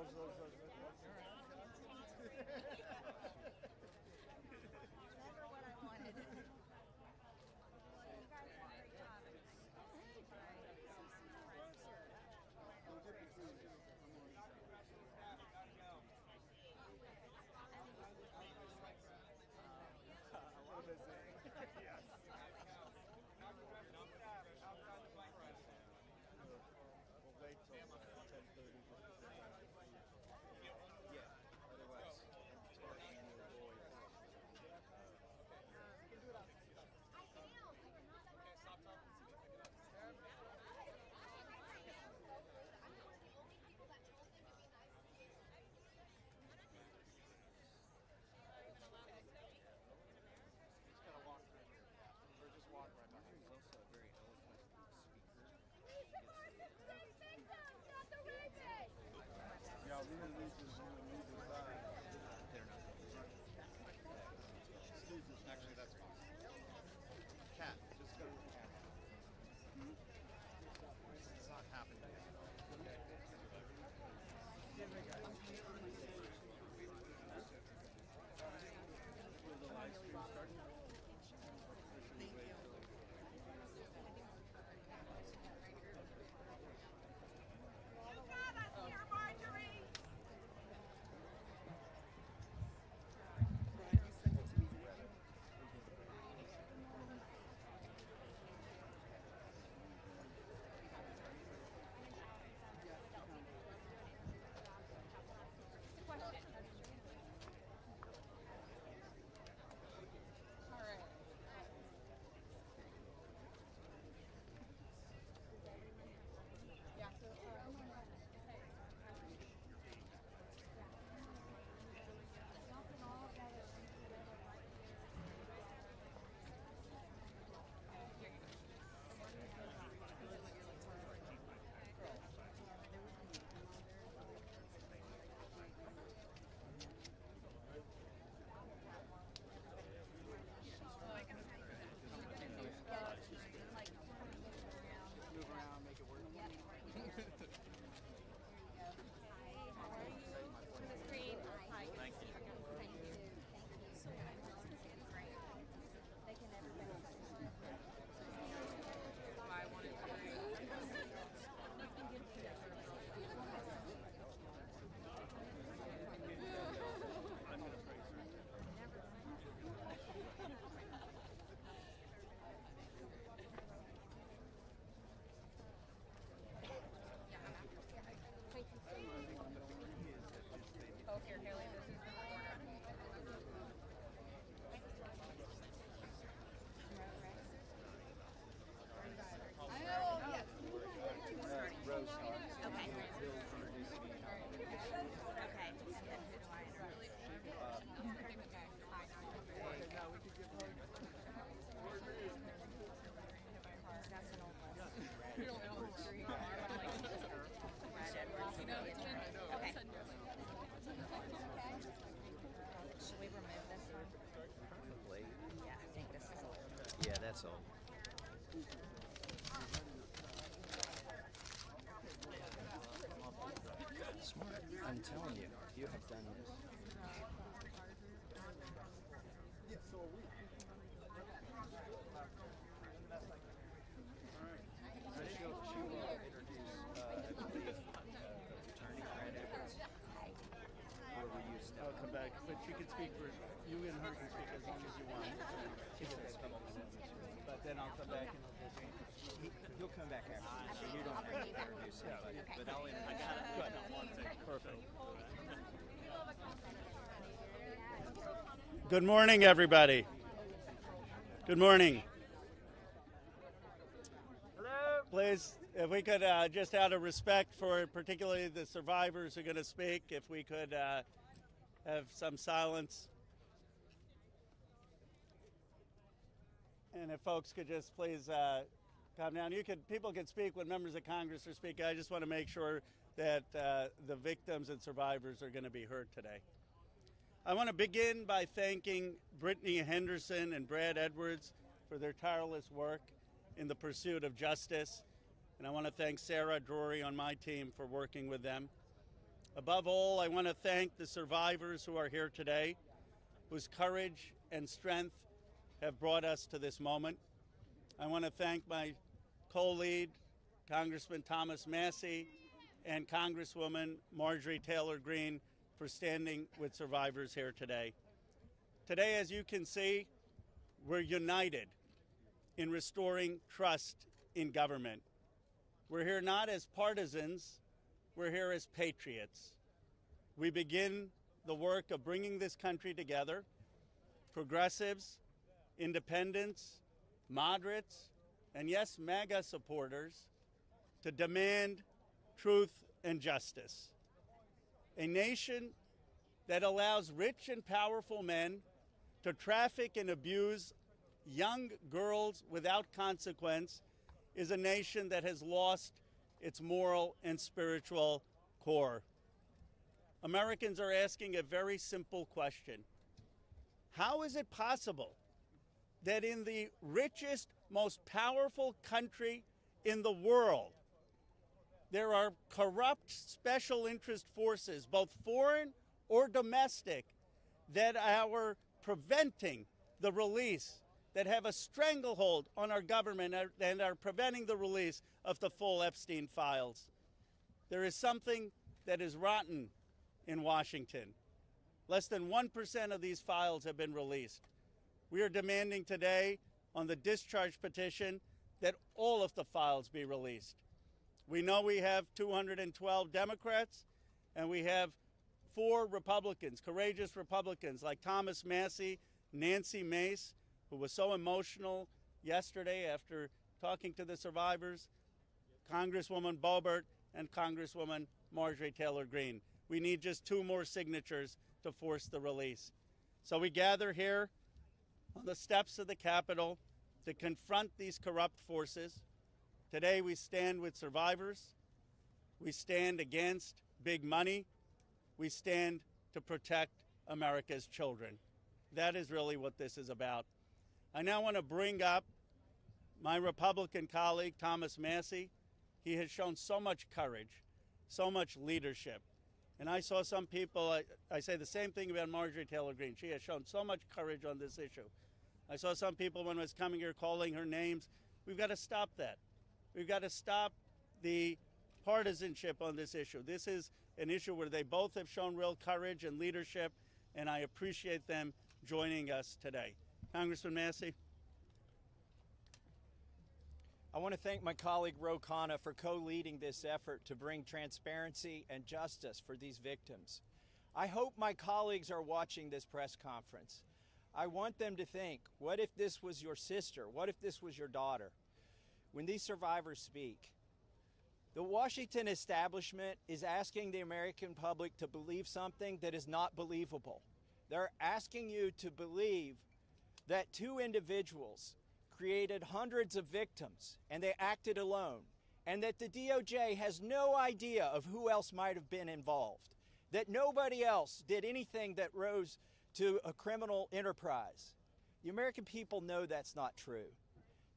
Never what I wanted. You guys did a great job. Actually, that's fine. Cat, just go to the cat. It's not happening yet. Yeah, that's all. Smart. I'm telling you, you have done this. She will introduce, I believe, attorney Brad Edwards. Or will you step I'll come back, but you can speak for, you and her can speak as long as you want. But then I'll come back and He'll come back after, so you don't have to introduce anybody. But I'll introduce. Perfect. Good morning, everybody. Good morning. Hello. Please, if we could, just out of respect for particularly the survivors who are going to speak, if we could have some silence. And if folks could just please calm down. People can speak when members of Congress are speaking. I just want to make sure that the victims and survivors are going to be heard today. I want to begin by thanking Brittany Henderson and Brad Edwards for their tireless work in the pursuit of justice. And I want to thank Sarah Drury on my team for working with them. Above all, I want to thank the survivors who are here today, whose courage and strength have brought us to this moment. I want to thank my co-lead, Congressman Thomas Massie, and Congresswoman Marjorie Taylor Greene for standing with survivors here today. Today, as you can see, we're united in restoring trust in government. We're here not as partisans, we're here as patriots. We begin the work of bringing this country together, progressives, independents, moderates, and yes, MAGA supporters, to demand truth and justice. A nation that allows rich and powerful men to traffic and abuse young girls without consequence is a nation that has lost its moral and spiritual core. Americans are asking a very simple question. How is it possible that in the richest, most powerful country in the world, there are corrupt special interest forces, both foreign or domestic, that are preventing the release, that have a stranglehold on our government and are preventing the release of the full Epstein files? There is something that is rotten in Washington. Less than 1% of these files have been released. We are demanding today on the discharge petition that all of the files be released. We know we have 212 Democrats and we have 4 Republicans, courageous Republicans like Thomas Massie, Nancy Mace, who was so emotional yesterday after talking to the survivors, Congresswoman Boebert, and Congresswoman Marjorie Taylor Greene. We need just 2 more signatures to force the release. So we gather here on the steps of the Capitol to confront these corrupt forces. Today we stand with survivors. We stand against big money. We stand to protect America's children. That is really what this is about. I now want to bring up my Republican colleague, Thomas Massie. He has shown so much courage, so much leadership. And I saw some people, I say the same thing about Marjorie Taylor Greene. She has shown so much courage on this issue. I saw some people when I was coming here calling her names. We've got to stop that. We've got to stop the partisanship on this issue. This is an issue where they both have shown real courage and leadership, and I appreciate them joining us today. Congressman Massie. I want to thank my colleague Ro Khanna for co-leading this effort to bring transparency and justice for these victims. I hope my colleagues are watching this press conference. I want them to think, what if this was your sister? What if this was your daughter? When these survivors speak, the Washington establishment is asking the American public to believe something that is not believable. They're asking you to believe that 2 individuals created hundreds of victims and they acted alone, and that the DOJ has no idea of who else might have been involved, that nobody else did anything that rose to a criminal enterprise. The American people know that's not true.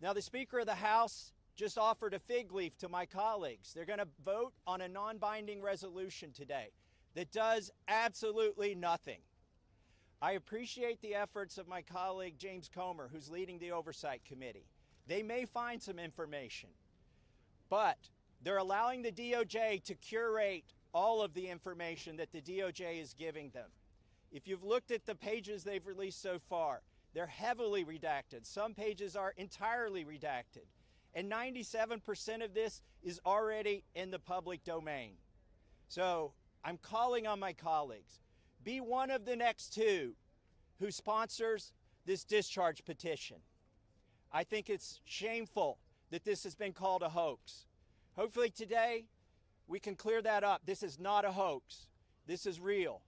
Now, the Speaker of the House just offered a fig leaf to my colleagues. They're going to vote on a non-binding resolution today that does absolutely nothing. I appreciate the efforts of my colleague James Comer, who's leading the Oversight Committee. They may find some information, but they're allowing the DOJ to curate all of the information that the DOJ is giving them. If you've looked at the pages they've released so far, they're heavily redacted. Some pages are entirely redacted. And 97% of this is already in the public domain. So I'm calling on my colleagues. Be one of the next 2 who sponsors this discharge petition. I think it's shameful that this has been called a hoax. Hopefully today we can clear that up. This is not a hoax. This is real.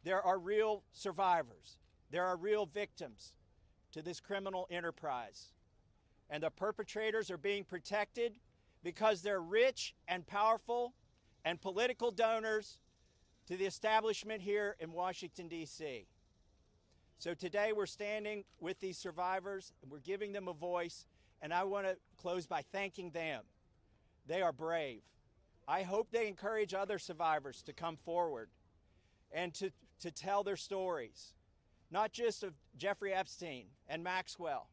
There are real survivors. There are real victims to this criminal enterprise. And the perpetrators are being protected because they're rich and powerful and political donors to the establishment here in Washington, D.C. So today we're standing with these survivors and we're giving them a voice, and I want to close by thanking them. They are brave. I hope they encourage other survivors to come forward and to tell their stories, not just of Jeffrey Epstein and Maxwell,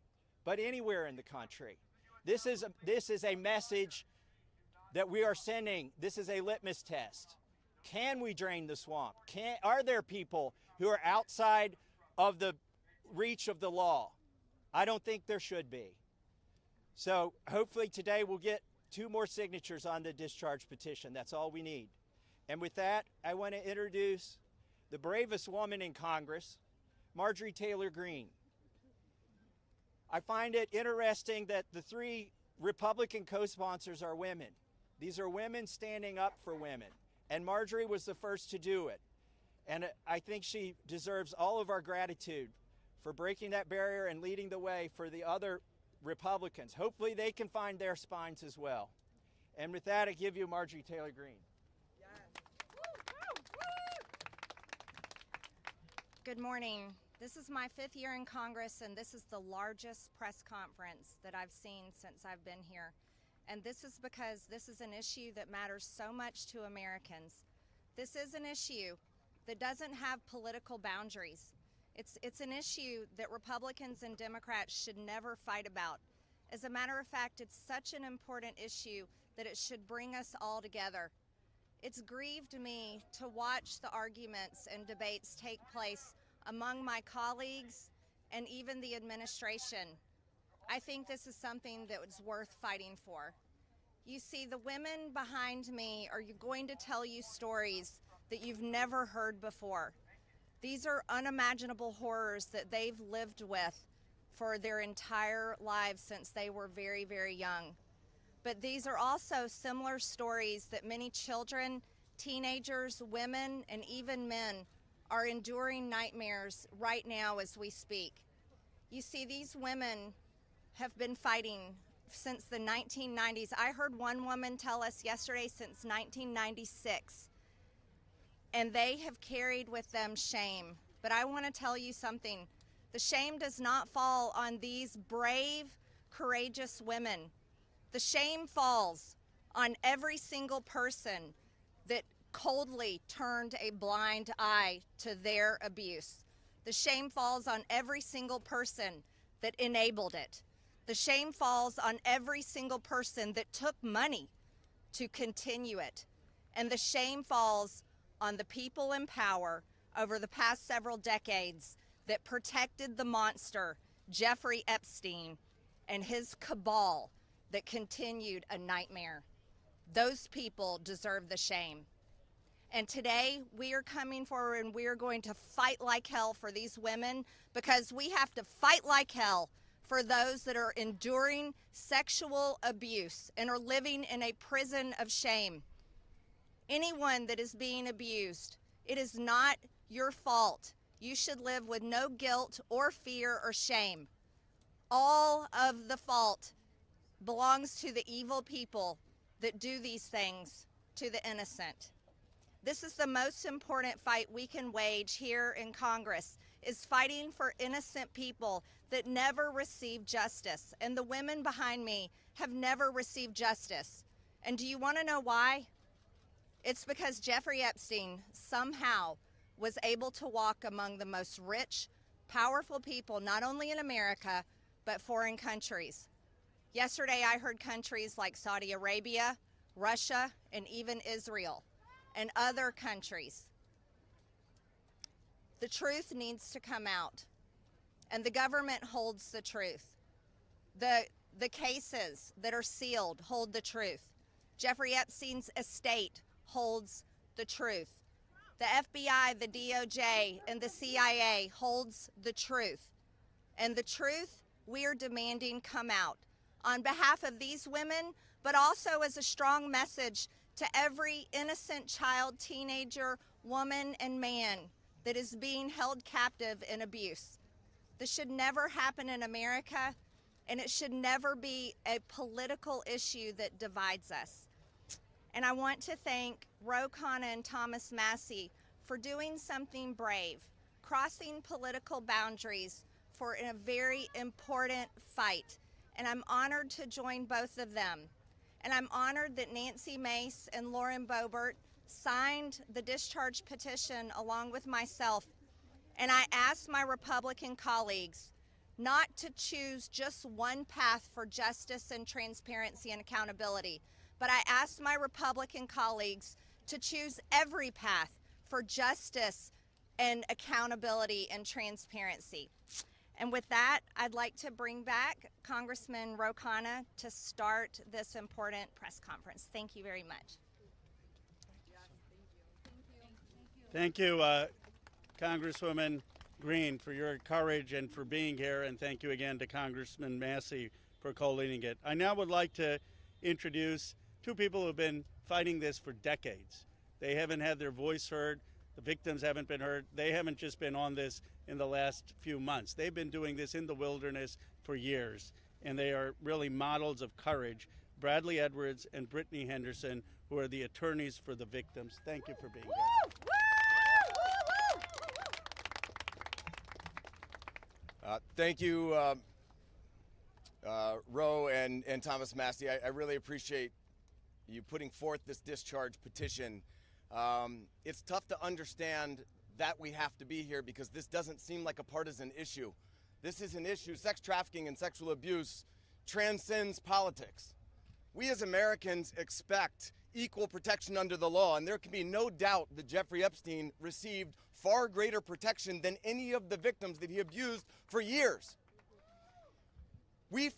but anywhere in the country. This is a message that we are sending. This is a litmus test. Can we drain the swamp? Are there people who are outside of the reach of the law? I don't think there should be. So hopefully today we'll get 2 more signatures on the discharge petition. That's all we need. And with that, I want to introduce the bravest woman in Congress, Marjorie Taylor Greene. I find it interesting that the 3 Republican co-sponsors are women. These are women standing up for women. And Marjorie was the first to do it. And I think she deserves all of our gratitude for breaking that barrier and leading the way for the other Republicans. Hopefully they can find their spines as well. And with that, I give you Marjorie Taylor Greene. Good morning. This is my 5th year in Congress, and this is the largest press conference that I've seen since I've been here. And this is because this is an issue that matters so much to Americans. This is an issue that doesn't have political boundaries. It's an issue that Republicans and Democrats should never fight about. As a matter of fact, it's such an important issue that it should bring us all together. It's grieved me to watch the arguments and debates take place among my colleagues and even the administration. I think this is something that was worth fighting for. You see, the women behind me are going to tell you stories that you've never heard before. These are unimaginable horrors that they've lived with for their entire lives since they were very, very young. But these are also similar stories that many children, teenagers, women, and even men are enduring nightmares right now as we speak. You see, these women have been fighting since the 1990s. I heard one woman tell us yesterday since 1996. And they have carried with them shame. But I want to tell you something. The shame does not fall on these brave, courageous women. The shame falls on every single person that coldly turned a blind eye to their abuse. The shame falls on every single person that enabled it. The shame falls on every single person that took money to continue it. And the shame falls on the people in power over the past several decades that protected the monster, Jeffrey Epstein, and his cabal that continued a nightmare. Those people deserve the shame. And today we are coming forward and we are going to fight like hell for these women, because we have to fight like hell for those that are enduring sexual abuse and are living in a prison of shame. Anyone that is being abused, it is not your fault. You should live with no guilt or fear or shame. All of the fault belongs to the evil people that do these things to the innocent. This is the most important fight we can wage here in Congress, is fighting for innocent people that never received justice. And the women behind me have never received justice. And do you want to know why? It's because Jeffrey Epstein somehow was able to walk among the most rich, powerful people, not only in America, but foreign countries. Yesterday, I heard countries like Saudi Arabia, Russia, and even Israel, and other countries. The truth needs to come out, and the government holds the truth. The cases that are sealed hold the truth. Jeffrey Epstein's estate holds the truth. The FBI, the DOJ, and the CIA holds the truth. And the truth we are demanding come out on behalf of these women, but also as a strong message to every innocent child, teenager, woman, and man that is being held captive in abuse. This should never happen in America, and it should never be a political issue that divides us. And I want to thank Ro Khanna and Thomas Massie for doing something brave, crossing political boundaries for a very important fight. And I'm honored to join both of them. and I'm honored that Nancy Mace and Lauren Boebert signed the discharge petition along with myself. And I asked my Republican colleagues not to choose just one path for justice and transparency and accountability, but I asked my Republican colleagues to choose every path for justice and accountability and transparency. And with that, I'd like to bring back Congressman Ro Khanna to start this important press conference. Thank you very much. Thank you, Congresswoman Green, for your courage and for being here, and thank you again to Congressman Massie for co-leading it. I now would like to introduce two people who have been fighting this for decades. They haven't had their voice heard. The victims haven't been heard. They haven't just been on this in the last few months. They've been doing this in the wilderness for years, and they are really models of courage. Bradley Edwards and Brittany Henderson, who are the attorneys for the victims. Thank you for being here. Thank you, Ro and Thomas Massie. I really appreciate you putting forth this discharge petition. It's tough to understand that we have to be here because this doesn't seem like a partisan issue. This is an issue, sex trafficking and sexual abuse transcends politics. We as Americans expect equal protection under the law, and there can be no doubt that Jeffrey Epstein received far greater protection than any of the victims that he abused for years.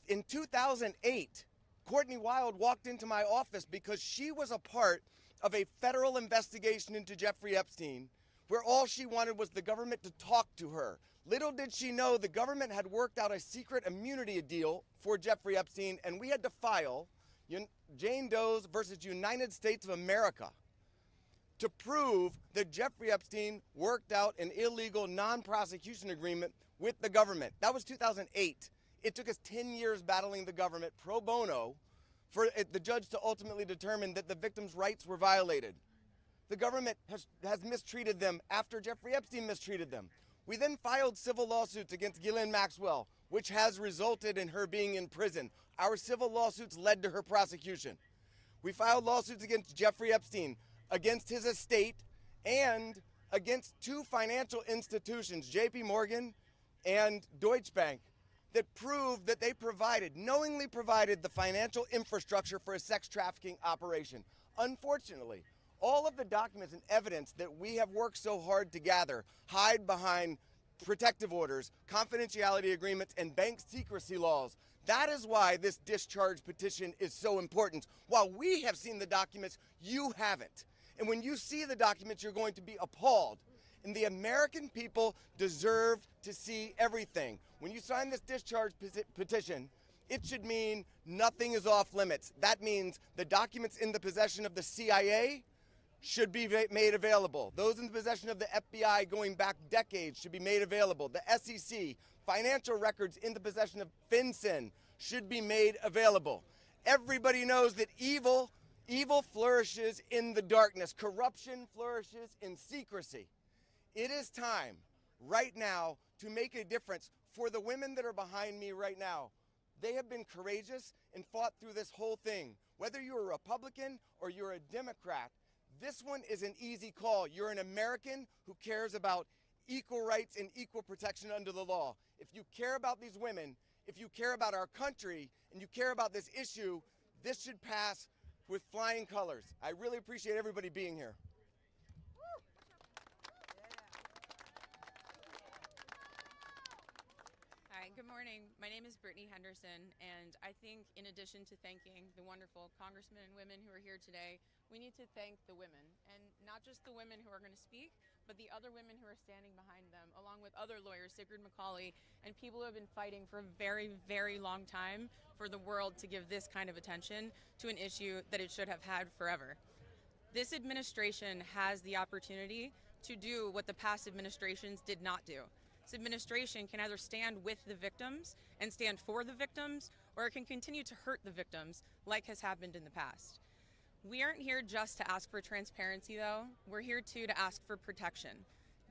In 2008, Courtney Wild walked into my office because she was a part of a federal investigation into Jeffrey Epstein, where all she wanted was the government to talk to her. Little did she know the government had worked out a secret immunity deal for Jeffrey Epstein, and we had to file Jane Doe's versus United States of America to prove that Jeffrey Epstein worked out an illegal non-prosecution agreement with the government. That was 2008. It took us 10 years battling the government pro bono for the judge to ultimately determine that the victims' rights were violated. The government has mistreated them after Jeffrey Epstein mistreated them. We then filed civil lawsuits against Ghislaine Maxwell, which has resulted in her being in prison. Our civil lawsuits led to her prosecution. We filed lawsuits against Jeffrey Epstein, against his estate, and against two financial institutions, JP Morgan and Deutsche Bank, that proved that they knowingly provided the financial infrastructure for a sex trafficking operation. Unfortunately, all of the documents and evidence that we have worked so hard to gather hide behind protective orders, confidentiality agreements, and bank secrecy laws. That is why this discharge petition is so important. While we have seen the documents, you haven't. And when you see the documents, you're going to be appalled. And the American people deserve to see everything. When you sign this discharge petition, it should mean nothing is off limits. That means the documents in the possession of the CIA should be made available. Those in the possession of the FBI going back decades should be made available. The SEC, financial records in the possession of FinCEN should be made available. Everybody knows that evil flourishes in the darkness. Corruption flourishes in secrecy. It is time right now to make a difference for the women that are behind me right now. They have been courageous and fought through this whole thing. Whether you're a Republican or you're a Democrat, this one is an easy call. You're an American who cares about equal rights and equal protection under the law. If you care about these women, if you care about our country, and you care about this issue, this should pass with flying colors. I really appreciate everybody being here. Hi, good morning. My name is Brittany Henderson, and I think in addition to thanking the wonderful congressmen and women who are here today, we need to thank the women, and not just the women who are going to speak, but the other women who are standing behind them, along with other lawyers, Sigrid McCauley, and people who have been fighting for a very, very long time for the world to give this kind of attention to an issue that it should have had forever. This administration has the opportunity to do what the past administrations did not do. This administration can either stand with the victims and stand for the victims, or it can continue to hurt the victims like has happened in the past. We aren't here just to ask for transparency, though. We're here, too, to ask for protection.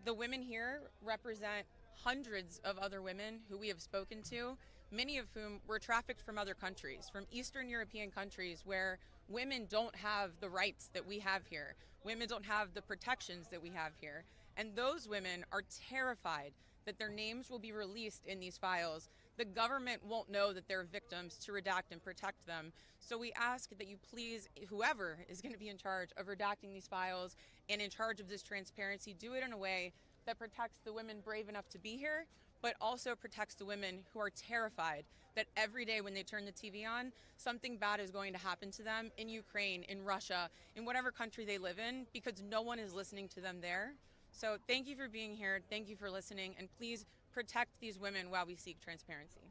The women here represent hundreds of other women who we have spoken to, many of whom were trafficked from other countries, from Eastern European countries where women don't have the rights that we have here. Women don't have the protections that we have here. And those women are terrified that their names will be released in these files. The government won't know that they're victims to redact and protect them. So we ask that you please, whoever is going to be in charge of redacting these files and in charge of this transparency, do it in a way that protects the women brave enough to be here, but also protects the women who are terrified that every day when they turn the TV on, something bad is going to happen to them in Ukraine, in Russia, in whatever country they live in, because no one is listening to them there. So thank you for being here, thank you for listening, and please protect these women while we seek transparency.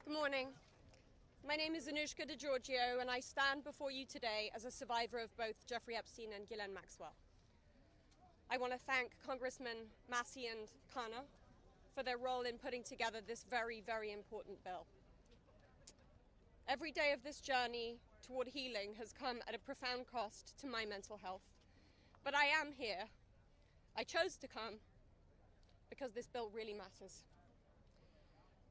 Good morning. My name is Anushka DeGiorgio, and I stand before you today as a survivor of both Jeffrey Epstein and Ghislaine Maxwell. I want to thank Congressmen Massie and Khanna for their role in putting together this very, very important bill. Every day of this journey toward healing has come at a profound cost to my mental health. But I am here. I chose to come because this bill really matters.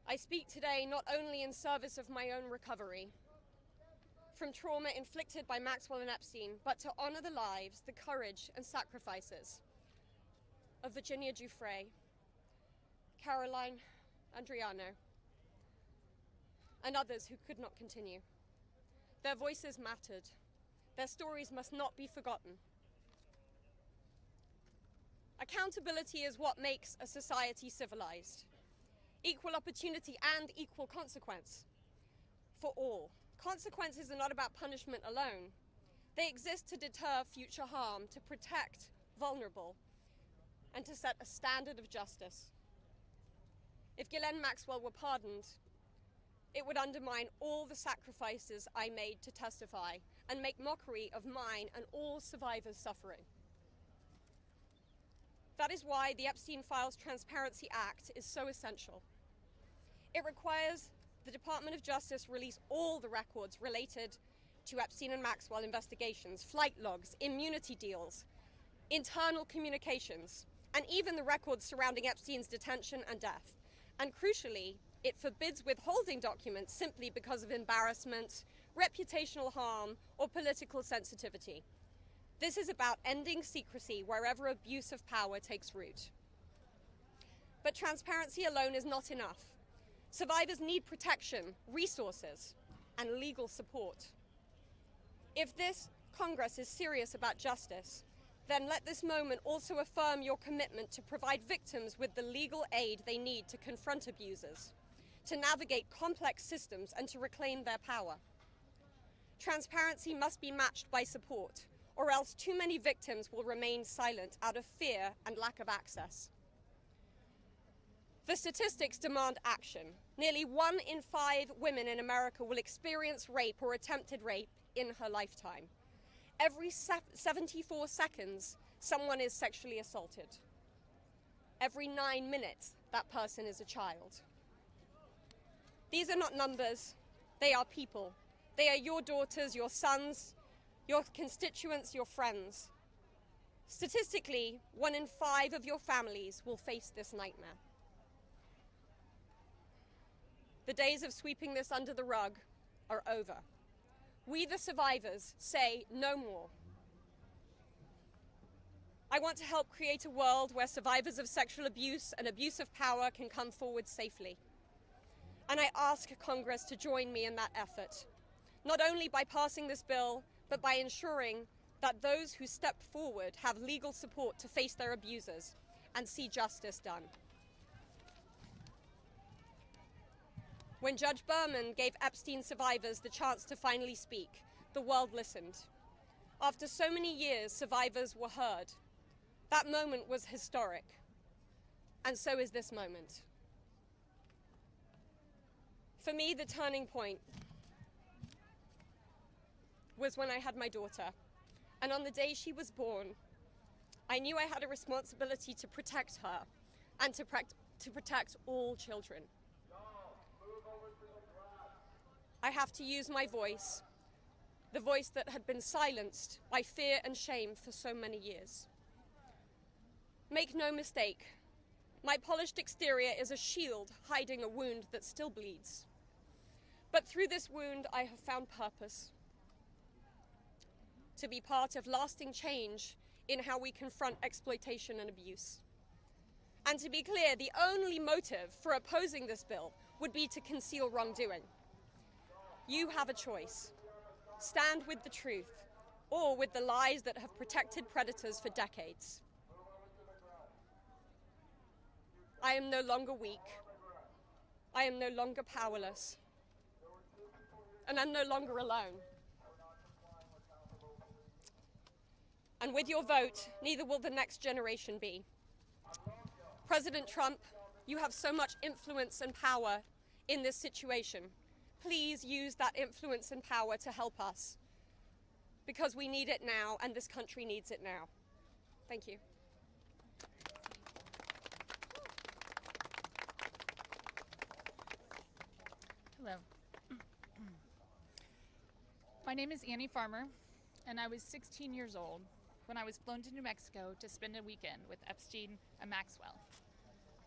I speak today not only in service of my own recovery from trauma inflicted by Maxwell and Epstein, but to honor the lives, the courage and sacrifices of Virginia Giuffre, Caroline Andriano, and others who could not continue. Their voices mattered. Their stories must not be forgotten. Accountability is what makes a society civilized. Equal opportunity and equal consequence for all. Consequences are not about punishment alone. They exist to deter future harm, to protect vulnerable, and to set a standard of justice. If Ghislaine Maxwell were pardoned, it would undermine all the sacrifices I made to testify and make mockery of mine and all survivors' suffering. That is why the Epstein Files Transparency Act is so essential. It requires the Department of Justice release all the records related to Epstein and Maxwell investigations, flight logs, immunity deals, internal communications, and even the records surrounding Epstein's detention and death. And crucially, it forbids withholding documents simply because of embarrassment, reputational harm, or political sensitivity. This is about ending secrecy wherever abuse of power takes root. But transparency alone is not enough. Survivors need protection, resources, and legal support. If this Congress is serious about justice, then let this moment also affirm your commitment to provide victims with the legal aid they need to confront abusers, to navigate complex systems, and to reclaim their power. Transparency must be matched by support, or else too many victims will remain silent out of fear and lack of access. The statistics demand action. Nearly 1 in 5 women in America will experience rape or attempted rape in her lifetime. Every 74 seconds, someone is sexually assaulted. Every 9 minutes, that person is a child. These are not numbers, they are people. They are your daughters, your sons, your constituents, your friends. Statistically, 1 in 5 of your families will face this nightmare. The days of sweeping this under the rug are over. We, the survivors, say no more. I want to help create a world where survivors of sexual abuse and abuse of power can come forward safely. And I ask Congress to join me in that effort, not only by passing this bill, but by ensuring that those who step forward have legal support to face their abusers and see justice done. When Judge Berman gave Epstein survivors the chance to finally speak, the world listened. After so many years, survivors were heard. That moment was historic, and so is this moment. For me, the turning point was when I had my daughter, and on the day she was born, I knew I had a responsibility to protect her and to protect all children. I have to use my voice, the voice that had been silenced by fear and shame for so many years. Make no mistake, My polished exterior is a shield hiding a wound that still bleeds. But through this wound, I have found purpose. To be part of lasting change in how we confront exploitation and abuse. And to be clear, the only motive for opposing this bill would be to conceal wrongdoing. You have a choice. Stand with the truth, or with the lies that have protected predators for decades. I am no longer weak. I am no longer powerless. And I'm no longer alone. And with your vote, neither will the next generation be. President Trump, you have so much influence and power in this situation. Please use that influence and power to help us, because we need it now and this country needs it now. Thank you. Hello. My name is Annie Farmer, and I was 16 years old when I was flown to New Mexico to spend a weekend with Epstein and Maxwell.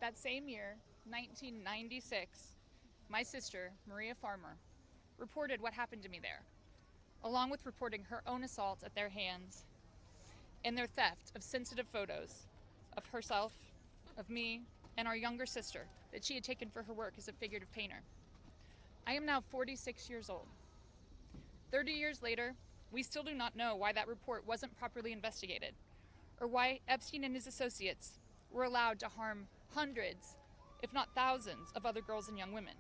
That same year, 1996, my sister, Maria Farmer, reported what happened to me there, along with reporting her own assault at their hands and their theft of sensitive photos of herself, of me, and our younger sister that she had taken for her work as a figurative painter. I am now 46 years old. 30 years later, we still do not know why that report wasn't properly investigated, or why Epstein and his associates were allowed to harm hundreds, if not thousands, of other girls and young women.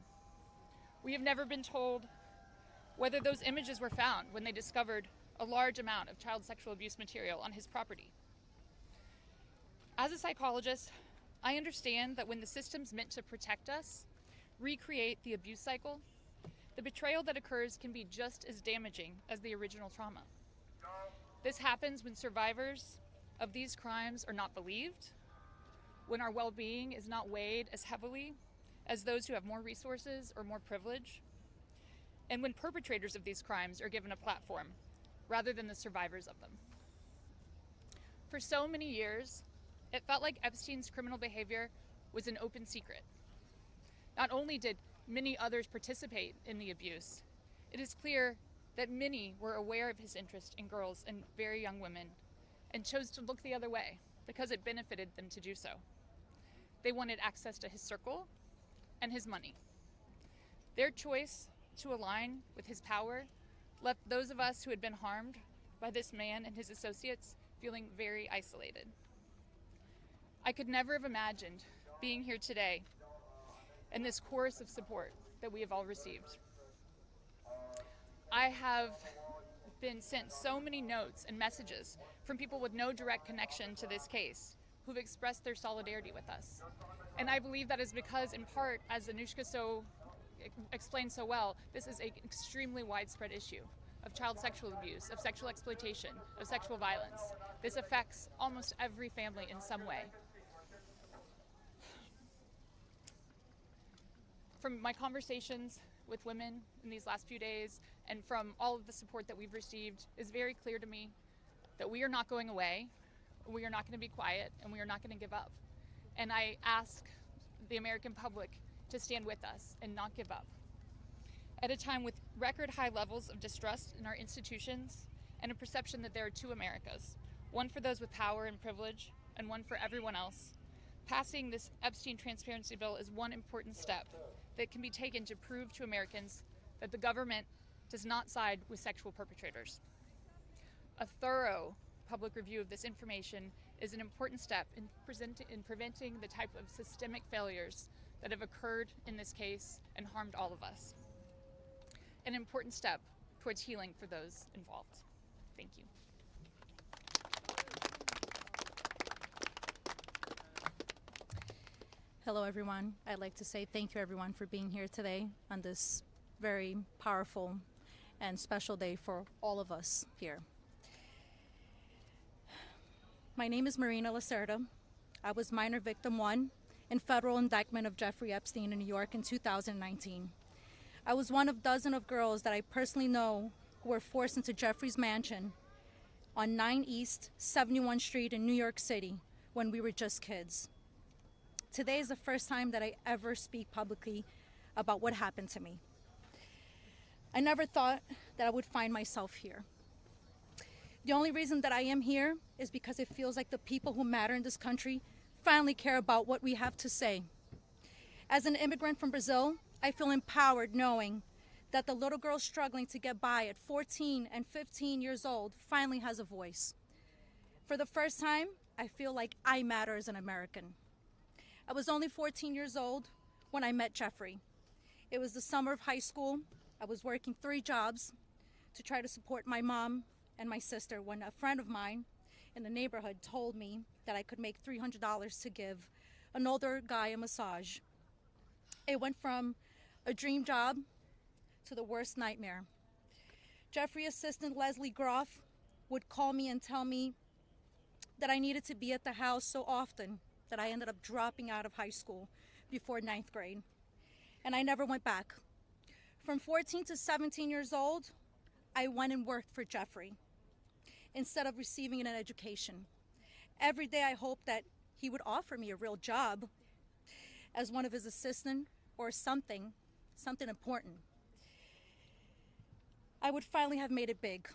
We have never been told whether those images were found when they discovered a large amount of child sexual abuse material on his property. As a psychologist, I understand that when the systems meant to protect us recreate the abuse cycle, the betrayal that occurs can be just as damaging as the original trauma. This happens when survivors of these crimes are not believed, when our well-being is not weighed as heavily as those who have more resources or more privilege, and when perpetrators of these crimes are given a platform rather than the survivors of them. For so many years, it felt like Epstein's criminal behavior was an open secret. Not only did many others participate in the abuse, it is clear that many were aware of his interest in girls and very young women and chose to look the other way because it benefited them to do so. They wanted access to his circle and his money. Their choice to align with his power left those of us who had been harmed by this man and his associates feeling very isolated. I could never have imagined being here today and this chorus of support that we have all received. I have been sent so many notes and messages from people with no direct connection to this case who've expressed their solidarity with us. And I believe that is because, in part, as Anushka explained so well, this is an extremely widespread issue of child sexual abuse, of sexual exploitation, of sexual violence. This affects almost every family in some way. From my conversations with women in these last few days and from all of the support that we've received, it's very clear to me that we are not going away, we are not going to be quiet, and we are not going to give up. And I ask the American public to stand with us and not give up. At a time with record high levels of distrust in our institutions and a perception that there are two Americas, one for those with power and privilege and one for everyone else, passing this Epstein transparency bill is one important step that can be taken to prove to Americans that the government does not side with sexual perpetrators. A thorough public review of this information is an important step in preventing the type of systemic failures that have occurred in this case and harmed all of us. An important step towards healing for those involved. Thank you. Hello, everyone. I'd like to say thank you, everyone, for being here today on this very powerful and special day for all of us here. My name is Marina Lacerda. I was minor victim 1 in federal indictment of Jeffrey Epstein in New York in 2019. I was one of dozens of girls that I personally know who were forced into Jeffrey's mansion on 9 East 71 Street in New York City when we were just kids. today is the first time that I ever speak publicly about what happened to me. I never thought that I would find myself here. The only reason that I am here is because it feels like the people who matter in this country finally care about what we have to say. As an immigrant from Brazil, I feel empowered knowing that the little girl struggling to get by at 14 and 15 years old finally has a voice. For the first time, I feel like I matter as an American. I was only 14 years old when I met Jeffrey. It was the summer of high school. I was working 3 jobs to try to support my mom and my sister when a friend of mine in the neighborhood told me that I could make $300 to give an older guy a massage. It went from a dream job to the worst nightmare. Jeffrey assistant Leslie Groff would call me and tell me that I needed to be at the house so often that I ended up dropping out of high school before 9th grade. And I never went back. From 14 to 17 years old, I went and worked for Jeffrey instead of receiving an education. Every day I hoped that he would offer me a real job as one of his assistants or something important. I would finally have made it big,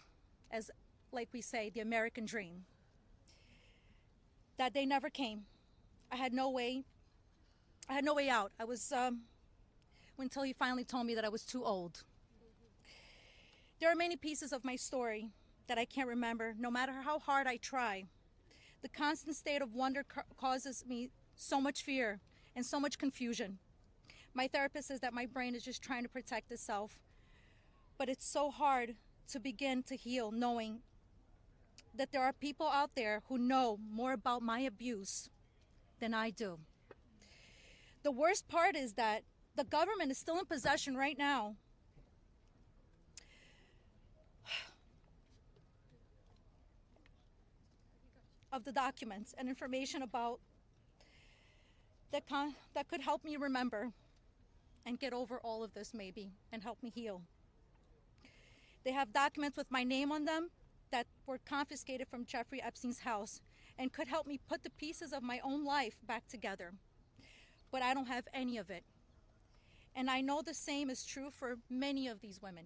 as, like we say, the American dream. That day never came. I had no way out. I was, until he finally told me that I was too old. There are many pieces of my story that I can't remember, no matter how hard I try. The constant state of wonder causes me so much fear and so much confusion. My therapist says that my brain is just trying to protect itself, but it's so hard to begin to heal knowing that there are people out there who know more about my abuse than I do. The worst part is that the government is still in possession right now of the documents and information about that could help me remember and get over all of this maybe and help me heal. They have documents with my name on them that were confiscated from Jeffrey Epstein's house and could help me put the pieces of my own life back together. But I don't have any of it. And I know the same is true for many of these women.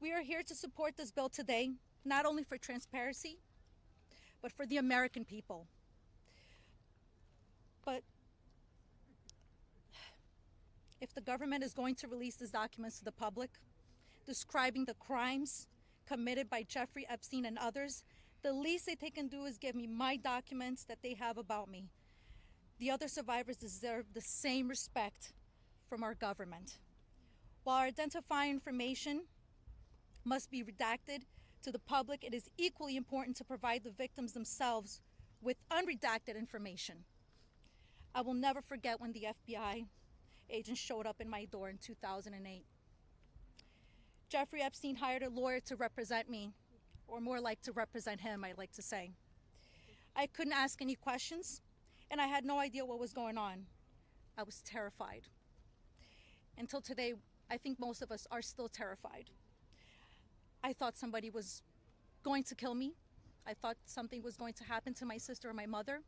We are here to support this bill today, not only for transparency, but for the American people. But if the government is going to release these documents to the public, describing the crimes committed by Jeffrey Epstein and others, the least that they can do is give me my documents that they have about me. The other survivors deserve the same respect from our government. While our identifying information must be redacted to the public, it is equally important to provide the victims themselves with unredacted information. I will never forget when the FBI agent showed up in my door in 2008. Jeffrey Epstein hired a lawyer to represent me, or more like to represent him, I'd like to say. I couldn't ask any questions, and I had no idea what was going on. I was terrified. Until today, I think most of us are still terrified. I thought somebody was going to kill me. I thought something was going to happen to my sister or my mother.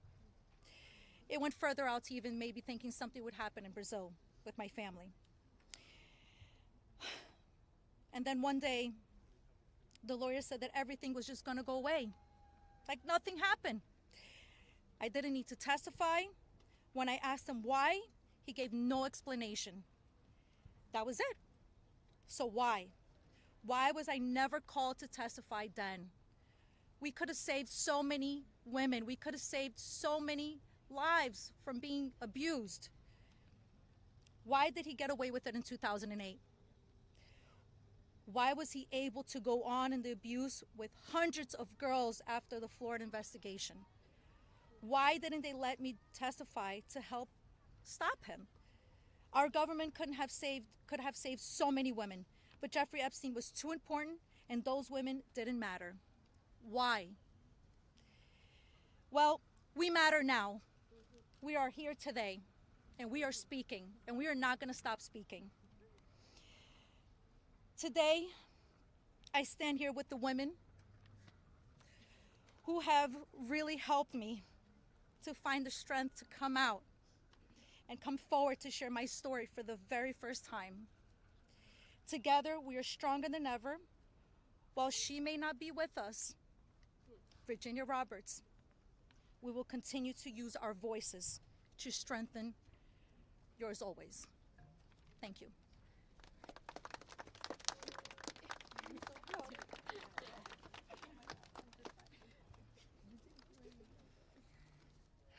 It went further out to even maybe thinking something would happen in Brazil with my family. And then one day, the lawyer said that everything was just gonna go away. Like nothing happened. I didn't need to testify. When I asked him why, he gave no explanation. That was it. So why? Why was I never called to testify then? We could have saved so many women. We could have saved so many lives from being abused. Why did he get away with it in 2008? Why was he able to go on in the abuse with hundreds of girls after the Florida investigation? Why didn't they let me testify to help stop him? Our government could have saved so many women, but Jeffrey Epstein was too important and those women didn't matter. Why? Well, we matter now. We are here today and we are speaking and we are not going to stop speaking. Today, I stand here with the women who have really helped me to find the strength to come out and come forward to share my story for the very first time. Together, we are stronger than ever. While she may not be with us, Virginia Roberts, we will continue to use our voices to strengthen yours always. Thank you.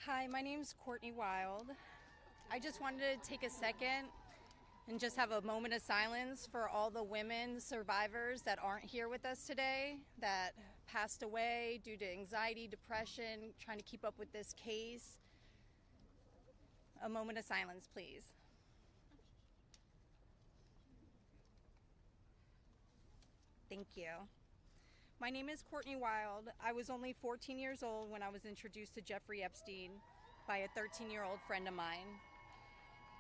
Hi, my name's Courtney Wild. I just wanted to take a second and just have a moment of silence for all the women survivors that aren't here with us today, that passed away due to anxiety, depression, trying to keep up with this case. A moment of silence, please. Thank you. My name is Courtney Wild. I was only 14 years old when I was introduced to Jeffrey Epstein by a 13-year-old friend of mine.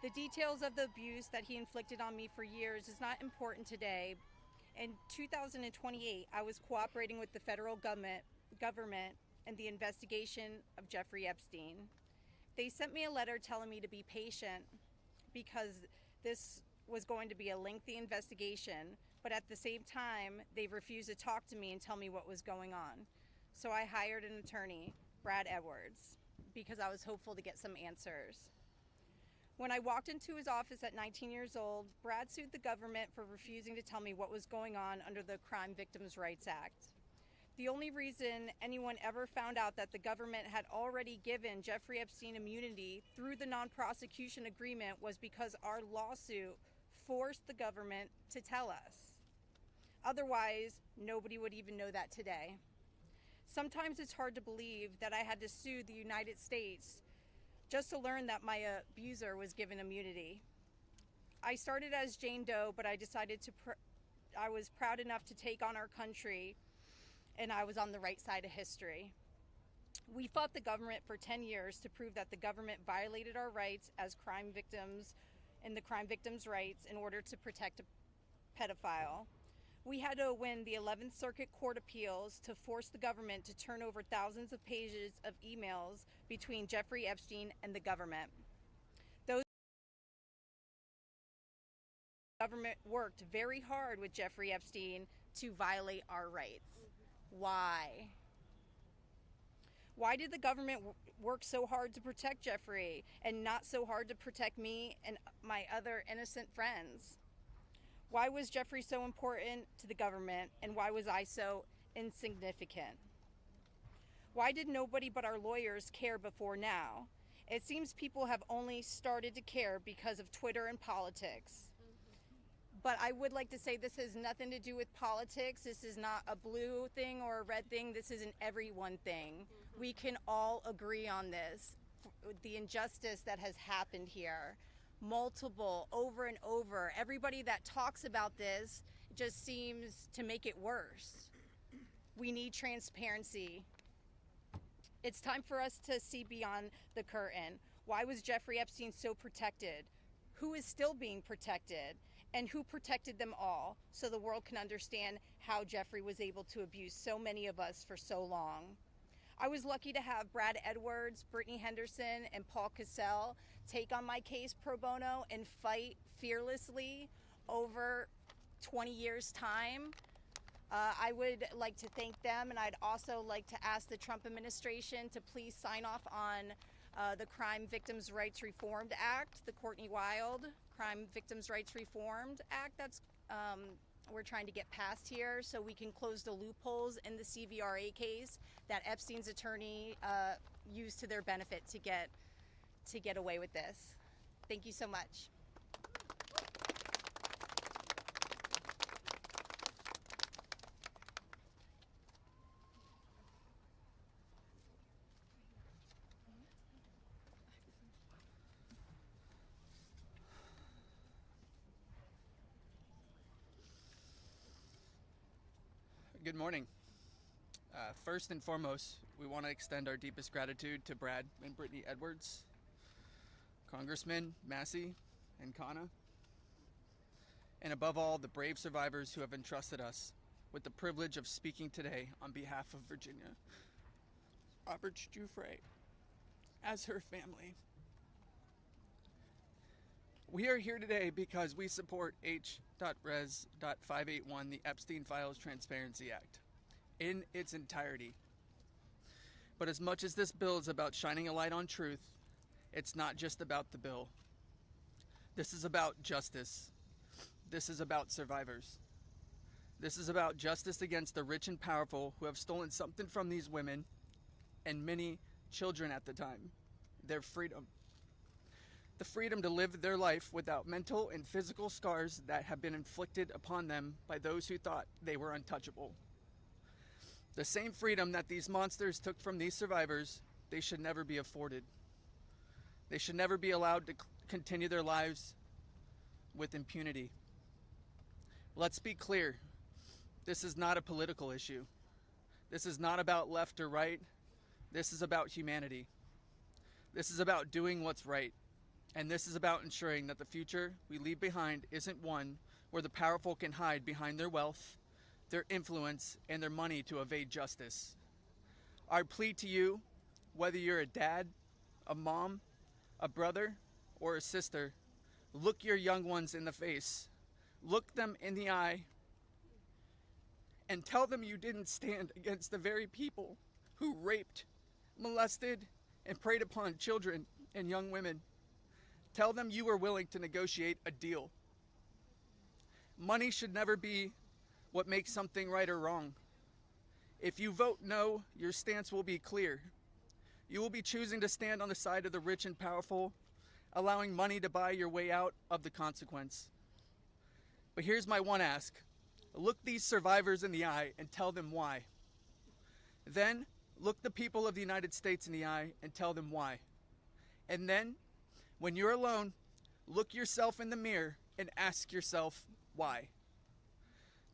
The details of the abuse that he inflicted on me for years is not important today. In 2028, I was cooperating with the federal government in the investigation of Jeffrey Epstein. They sent me a letter telling me to be patient because this was going to be a lengthy investigation, but at the same time, they refused to talk to me and tell me what was going on. So I hired an attorney, Brad Edwards, because I was hopeful to get some answers. When I walked into his office at 19 years old, Brad sued the government for refusing to tell me what was going on under the Crime Victims' Rights Act. The only reason anyone ever found out that the government had already given Jeffrey Epstein immunity through the non-prosecution agreement was because our lawsuit forced the government to tell us. Otherwise, nobody would even know that today. Sometimes it's hard to believe that I had to sue the United States just to learn that my abuser was given immunity. I started as Jane Doe, but I decided I was proud enough to take on our country, and I was on the right side of history. We fought the government for 10 years to prove that the government violated our rights as crime victims and the crime victims' rights in order to protect a pedophile. We had to win the 11th Circuit Court Appeals to force the government to turn over thousands of pages of emails between Jeffrey Epstein and the government. The government worked very hard with Jeffrey Epstein to violate our rights. Why? Why did the government work so hard to protect Jeffrey and not so hard to protect me and my other innocent friends? Why was Jeffrey so important to the government, and why was I so insignificant? Why did nobody but our lawyers care before now? It seems people have only started to care because of Twitter and politics. But I would like to say this has nothing to do with politics. This is not a blue thing or a red thing. This is an everyone thing. We can all agree on this. The injustice that has happened here. Multiple, over and over. Everybody that talks about this just seems to make it worse. We need transparency. It's time for us to see beyond the curtain. Why was Jeffrey Epstein so protected? Who is still being protected? And who protected them all, so the world can understand how Jeffrey was able to abuse so many of us for so long. I was lucky to have Brad Edwards, Brittany Henderson, and Paul Cassell take on my case pro bono and fight fearlessly over 20 years' time. I would like to thank them, and I'd also like to ask the Trump administration to please sign off on the Crime Victims' Rights Reformed Act, the Courtney Wild Crime Victims' Rights Reformed Act that's we're trying to get passed here, so we can close the loopholes in the CVRA case that Epstein's attorney used to their benefit to get away with this. Thank you so much. Good morning. First and foremost, we want to extend our deepest gratitude to Brad and Brittany Edwards, Congressmen Massie and Khanna, and above all, the brave survivors who have entrusted us with the privilege of speaking today on behalf of Virginia. Robert Giuffre as her family. We are here today because we support H.Res.581, the Epstein Files Transparency Act, in its entirety. But as much as this bill is about shining a light on truth, it's not just about the bill. This is about justice. This is about survivors. This is about justice against the rich and powerful who have stolen something from these women and many children at the time, their freedom. The freedom to live their life without mental and physical scars that have been inflicted upon them by those who thought they were untouchable. The same freedom that these monsters took from these survivors, they should never be afforded. They should never be allowed to continue their lives with impunity. Let's be clear. This is not a political issue. This is not about left or right. This is about humanity. This is about doing what's right. And this is about ensuring that the future we leave behind isn't one where the powerful can hide behind their wealth, their influence, and their money to evade justice. Our plea to you, whether you're a dad, a mom, a brother, or a sister, look your young ones in the face. Look them in the eye and tell them you didn't stand against the very people who raped, molested, and preyed upon children and young women. Tell them you were willing to negotiate a deal. Money should never be what makes something right or wrong. If you vote no, your stance will be clear. You will be choosing to stand on the side of the rich and powerful, allowing money to buy your way out of the consequence. But here's my one ask. Look these survivors in the eye and tell them why. Then, look the people of the United States in the eye and tell them why. And then, when you're alone, look yourself in the mirror and ask yourself why.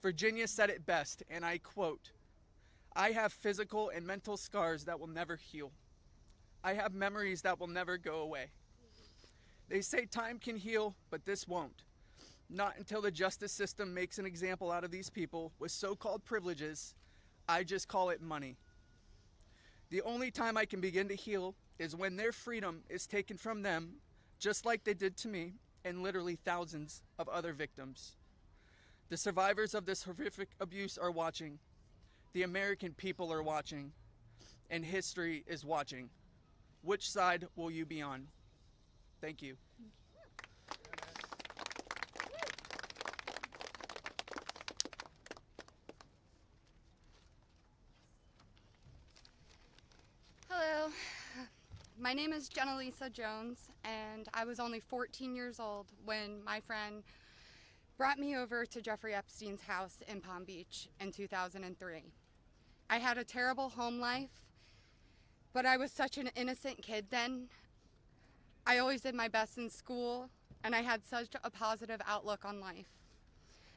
Virginia said it best, and I quote, "I have physical and mental scars that will never heal. I have memories that will never go away. They say time can heal, but this won't. Not until the justice system makes an example out of these people with so-called privileges. I just call it money. The only time I can begin to heal is when their freedom is taken from them, just like they did to me and literally thousands of other victims. The survivors of this horrific abuse are watching. The American people are watching. And history is watching. Which side will you be on?" Thank you. Hello, my name is Jenna-Lisa Jones, and I was only 14 years old when my friend brought me over to Jeffrey Epstein's house in Palm Beach in 2003. I had a terrible home life, but I was such an innocent kid then. I always did my best in school, and I had such a positive outlook on life.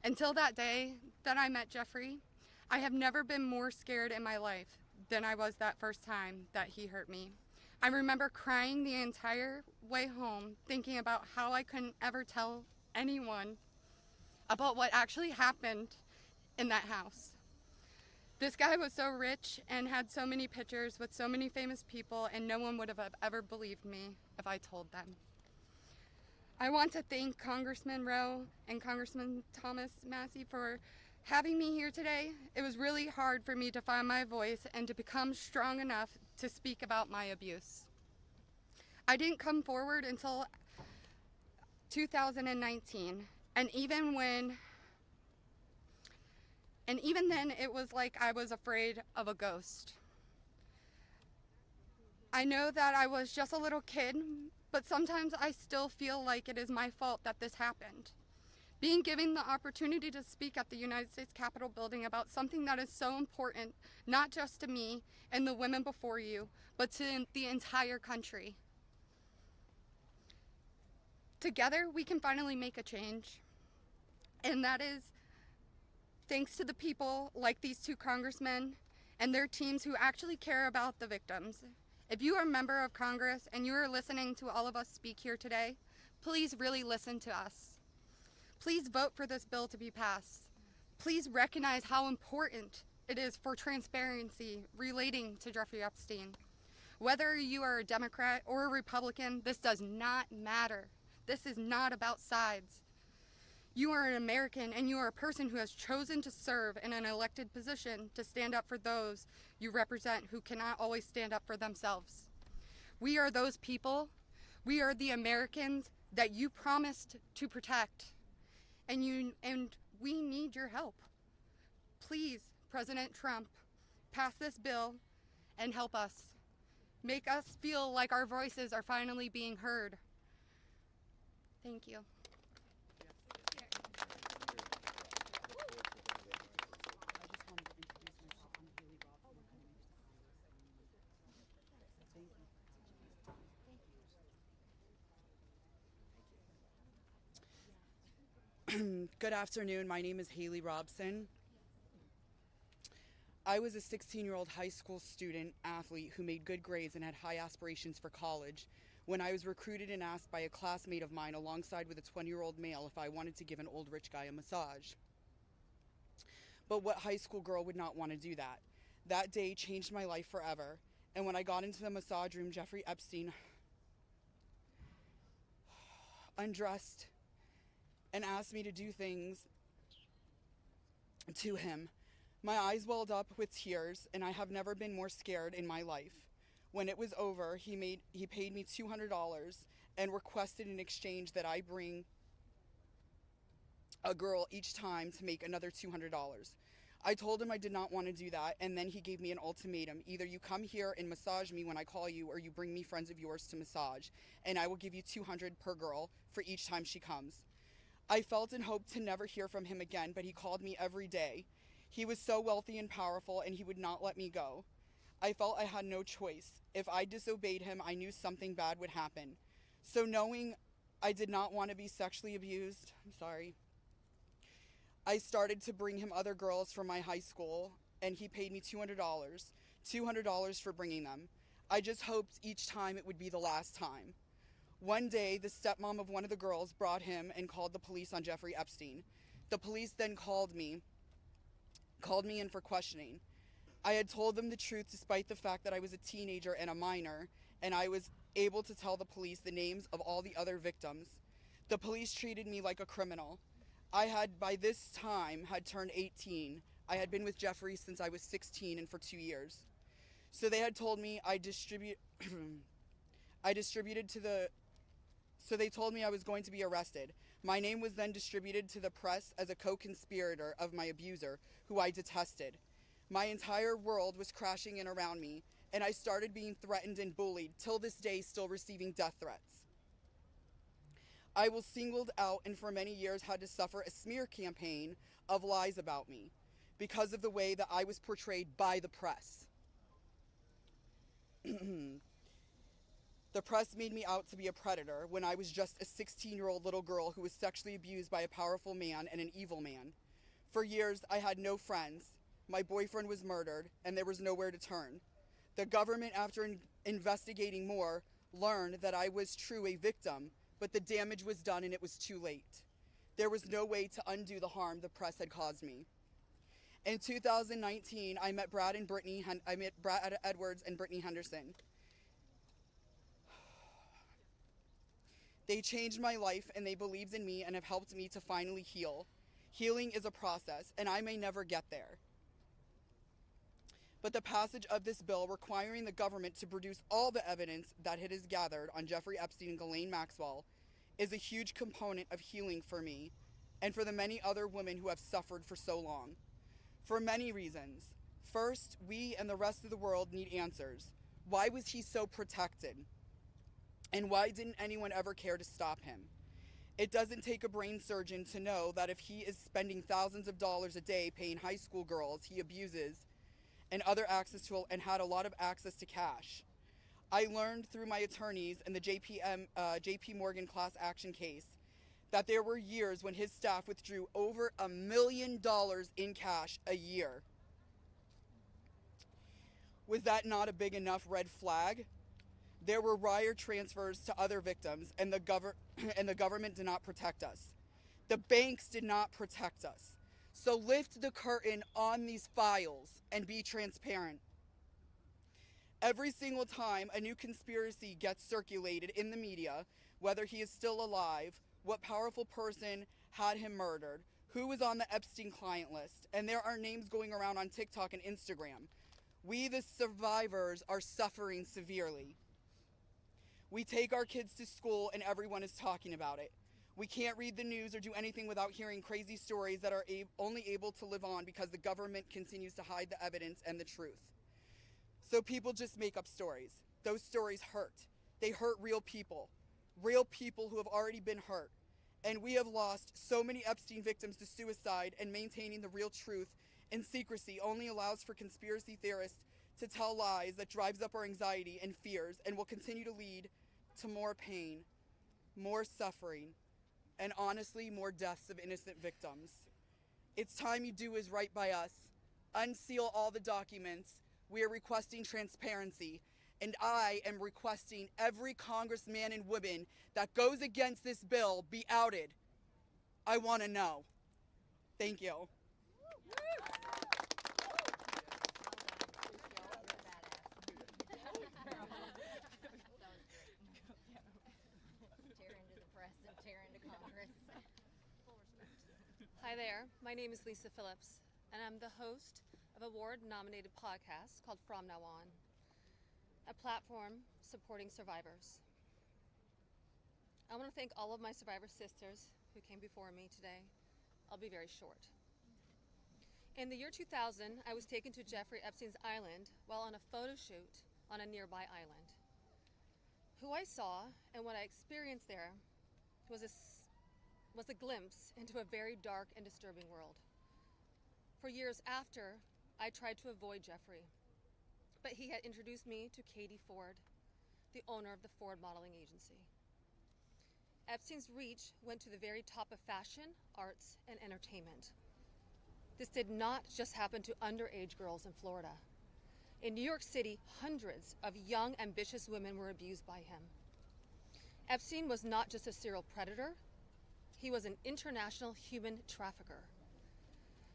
Until that day that I met Jeffrey, I have never been more scared in my life than I was that first time that he hurt me. I remember crying the entire way home, thinking about how I couldn't ever tell anyone about what actually happened in that house. This guy was so rich and had so many pictures with so many famous people, and no one would have ever believed me if I told them. I want to thank Congressman Ro and Congressman Massie for having me here today. It was really hard for me to find my voice and to become strong enough to speak about my abuse. I didn't come forward until 2019, and even then it was like I was afraid of a ghost. I know that I was just a little kid, but sometimes I still feel like it is my fault that this happened. Being given the opportunity to speak at the United States Capitol building about something that is so important, not just to me and the women before you, but to the entire country. Together, we can finally make a change. And that is thanks to the people like these two congressmen and their teams who actually care about the victims. If you are a member of Congress and you are listening to all of us speak here today, please really listen to us. Please vote for this bill to be passed. Please recognize how important it is for transparency relating to Jeffrey Epstein. Whether you are a Democrat or a Republican, this does not matter. This is not about sides. You are an American, and you are a person who has chosen to serve in an elected position to stand up for those you represent who cannot always stand up for themselves. We are those people. We are the Americans that you promised to protect, and we need your help. Please, President Trump, pass this bill and help us. Make us feel like our voices are finally being heard. Thank you. Good afternoon. My name is Haley Robson. I was a 16-year-old high school student athlete who made good grades and had high aspirations for college when I was recruited and asked by a classmate of mine alongside with a 20-year-old male if I wanted to give an old rich guy a massage. But what high school girl would not want to do that? That day changed my life forever. And when I got into the massage room, Jeffrey Epstein undressed and asked me to do things to him. My eyes welled up with tears, and I have never been more scared in my life. When it was over, he paid me $200 and requested in exchange that I bring a girl each time to make another $200. I told him I did not want to do that, and then he gave me an ultimatum. Either you come here and massage me when I call you, or you bring me friends of yours to massage, and I will give you $200 per girl for each time she comes. I felt and hoped to never hear from him again, but he called me every day. He was so wealthy and powerful, and he would not let me go. I felt I had no choice. If I disobeyed him, I knew something bad would happen. So knowing I did not want to be sexually abused, I started to bring him other girls from my high school, and he paid me $200 for bringing them. I just hoped each time it would be the last time. One day, the stepmom of one of the girls brought him and called the police on Jeffrey Epstein. The police then called me in for questioning. I had told them the truth despite the fact that I was a teenager and a minor, and I was able to tell the police the names of all the other victims. The police treated me like a criminal. I had, by this time, had turned 18. I had been with Jeffrey since I was 16 and for 2 years. So they had told me So they told me I was going to be arrested. My name was then distributed to the press as a co-conspirator of my abuser, who I detested. My entire world was crashing in around me, and I started being threatened and bullied, till this day still receiving death threats. I was singled out and for many years had to suffer a smear campaign of lies about me because of the way that I was portrayed by the press. The press made me out to be a predator when I was just a 16-year-old little girl who was sexually abused by a powerful man and an evil man. For years, I had no friends. My boyfriend was murdered, and there was nowhere to turn. The government, after investigating more, learned that I was true a victim, but the damage was done and it was too late. There was no way to undo the harm the press had caused me. In 2019, I met Brad Edwards and Brittany Henderson. They changed my life, and they believed in me and have helped me to finally heal. Healing is a process, and I may never get there. But the passage of this bill requiring the government to produce all the evidence that it has gathered on Jeffrey Epstein and Ghislaine Maxwell is a huge component of healing for me and for the many other women who have suffered for so long. For many reasons. First, we and the rest of the world need answers. Why was he so protected? And why didn't anyone ever care to stop him? It doesn't take a brain surgeon to know that if he is spending thousands of dollars a day paying high school girls he abuses and had a lot of access to cash. I learned through my attorneys in the JP Morgan class action case that there were years when his staff withdrew over $1 million in cash a year. Was that not a big enough red flag? There were wire transfers to other victims, and the government did not protect us. The banks did not protect us. So lift the curtain on these files and be transparent. Every single time a new conspiracy gets circulated in the media, whether he is still alive, what powerful person had him murdered, who was on the Epstein client list, and there are names going around on TikTok and Instagram, we, the survivors, are suffering severely. We take our kids to school and everyone is talking about it. We can't read the news or do anything without hearing crazy stories that are only able to live on because the government continues to hide the evidence and the truth. So people just make up stories. Those stories hurt. They hurt real people who have already been hurt. And we have lost so many Epstein victims to suicide, and maintaining the real truth in secrecy only allows for conspiracy theorists to tell lies that drives up our anxiety and fears and will continue to lead to more pain, more suffering, and honestly, more deaths of innocent victims. It's time you do is right by us. Unseal all the documents. We are requesting transparency, and I am requesting every congressman and woman that goes against this bill be outed. I want to know. Thank you. Hi there, my name is Lisa Phillips, and I'm the host of a award-nominated podcast called From Now On, a platform supporting survivors. I want to thank all of my survivor sisters who came before me today. I'll be very short. In the year 2000, I was taken to Jeffrey Epstein's island while on a photo shoot on a nearby island. Who I saw and what I experienced there was a glimpse into a very dark and disturbing world. For years after, I tried to avoid Jeffrey, but he had introduced me to Katie Ford, the owner of the Ford Modeling Agency. Epstein's reach went to the very top of fashion, arts, and entertainment. This did not just happen to underage girls in Florida. In New York City, hundreds of young, ambitious women were abused by him. Epstein was not just a serial predator, he was an international human trafficker.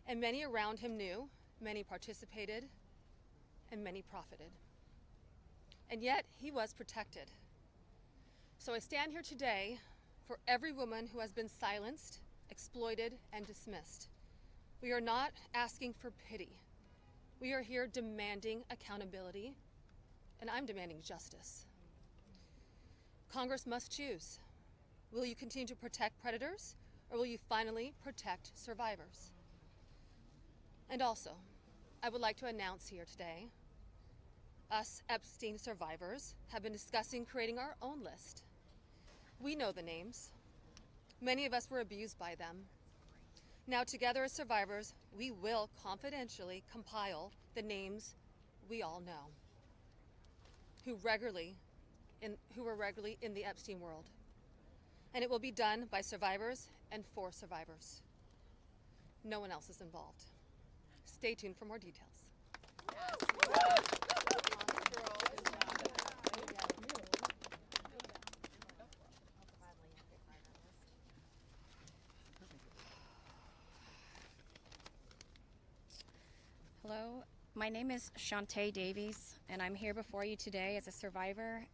And many around him knew, many participated, and many profited. And yet, he was protected. So I stand here today for every woman who has been silenced, exploited, and dismissed. We are not asking for pity. We are here demanding accountability, and I'm demanding justice. Congress must choose. Will you continue to protect predators, or will you finally protect survivors? And also, I would like to announce here today, us Epstein survivors have been discussing creating our own list. We know the names. Many of us were abused by them. Now, together as survivors, we will confidentially compile the names we all know, who were regularly in the Epstein world. And it will be done by survivors and for survivors. No one else is involved. Stay tuned for more details. Hello, my name is Shantae Davies, and I'm here before you today as a survivor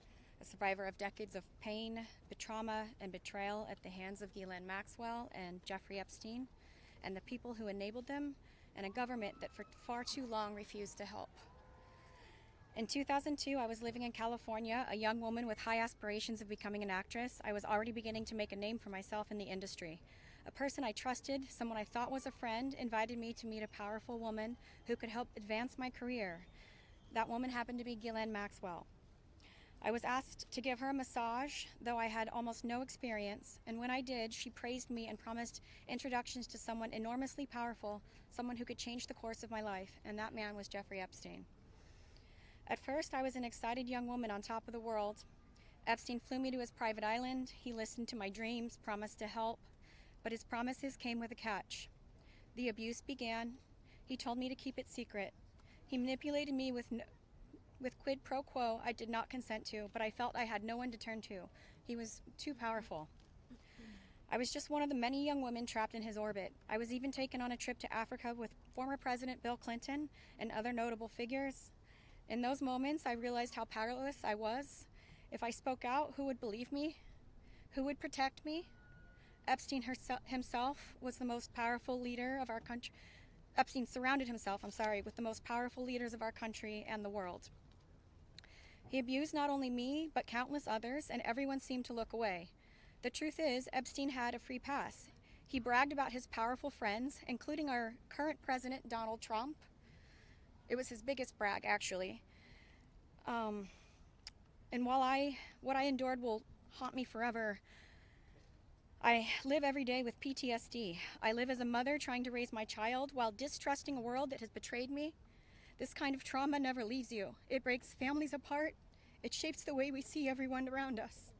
of decades of pain, trauma, and betrayal at the hands of Ghislaine Maxwell and Jeffrey Epstein, and the people who enabled them, and a government that for far too long refused to help. In 2002, I was living in California, a young woman with high aspirations of becoming an actress. I was already beginning to make a name for myself in the industry. A person I trusted, someone I thought was a friend, invited me to meet a powerful woman who could help advance my career. That woman happened to be Ghislaine Maxwell. I was asked to give her a massage, though I had almost no experience, and when I did, she praised me and promised introductions to someone enormously powerful, someone who could change the course of my life, and that man was Jeffrey Epstein. At first, I was an excited young woman on top of the world. Epstein flew me to his private island. He listened to my dreams, promised to help, but his promises came with a catch. The abuse began. He told me to keep it secret. He manipulated me with quid pro quo I did not consent to, but I felt I had no one to turn to. He was too powerful. I was just one of the many young women trapped in his orbit. I was even taken on a trip to Africa with former President Bill Clinton and other notable figures. In those moments, I realized how powerless I was. If I spoke out, who would believe me? Who would protect me? Epstein himself was the most powerful leader of our country. Epstein surrounded himself, with the most powerful leaders of our country and the world. He abused not only me, but countless others, and everyone seemed to look away. The truth is, Epstein had a free pass. He bragged about his powerful friends, including our current president, Donald Trump. It was his biggest brag, actually. And while what I endured will haunt me forever, I live every day with PTSD. I live as a mother trying to raise my child while distrusting a world that has betrayed me. This kind of trauma never leaves you. It breaks families apart. It shapes the way we see everyone around us.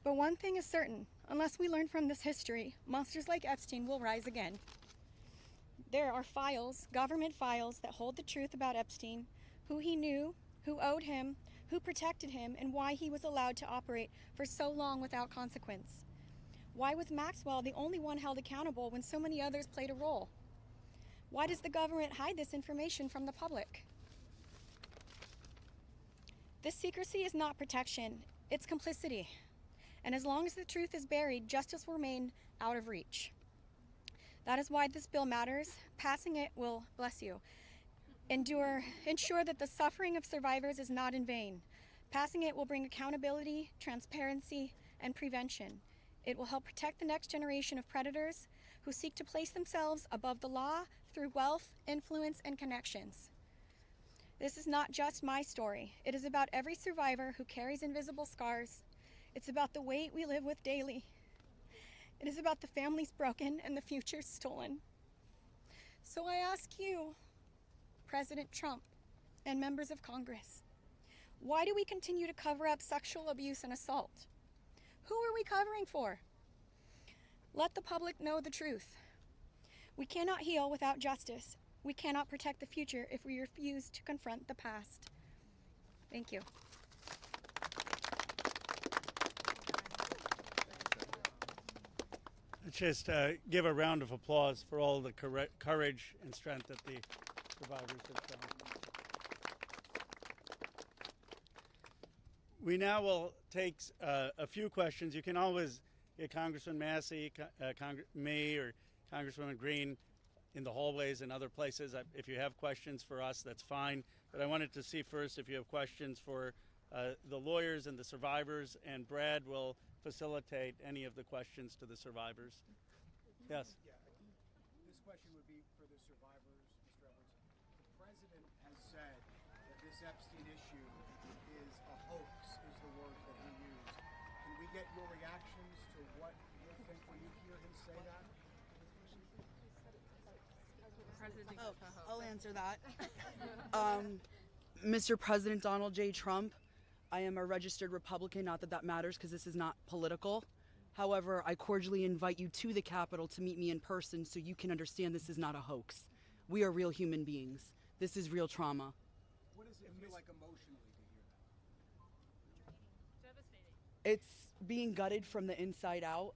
But one thing is certain, unless we learn from this history, monsters like Epstein will rise again. There are files, government files, that hold the truth about Epstein, who he knew, who owed him, who protected him, and why he was allowed to operate for so long without consequence. Why was Maxwell the only one held accountable when so many others played a role? Why does the government hide this information from the public? This secrecy is not protection, it's complicity. And as long as the truth is buried, justice will remain out of reach. That is why this bill matters. Passing it will, bless you, ensure that the suffering of survivors is not in vain. Passing it will bring accountability, transparency, and prevention. It will help protect the next generation of predators who seek to place themselves above the law through wealth, influence, and connections. This is not just my story. It is about every survivor who carries invisible scars. It's about the weight we live with daily. It is about the families broken and the futures stolen. So I ask you, President Trump and members of Congress, why do we continue to cover up sexual abuse and assault? Who are we covering for? Let the public know the truth. We cannot heal without justice. We cannot protect the future if we refuse to confront the past. Thank you. Let's just give a round of applause for all the courage and strength that the survivors have shown. We now will take a few questions. You can always get Congressman Massie, me, or Congresswoman Green in the hallways and other places. If you have questions for us, that's fine. But I wanted to see first if you have questions for the lawyers and the survivors, and Brad will facilitate any of the questions to the survivors. Yes. Yeah, this question would be for the survivors, Mr. Edwards. The president has said that this Epstein issue is a hoax, is the words that he used. Can we get your reactions to what you think when you hear him say that? I'll answer that. Mr. President Donald J. Trump, I am a registered Republican, not that that matters because this is not political. However, I cordially invite you to the Capitol to meet me in person so you can understand this is not a hoax. We are real human beings. This is real trauma. What does it feel like emotionally to hear that? Devastating. It's being gutted from the inside out.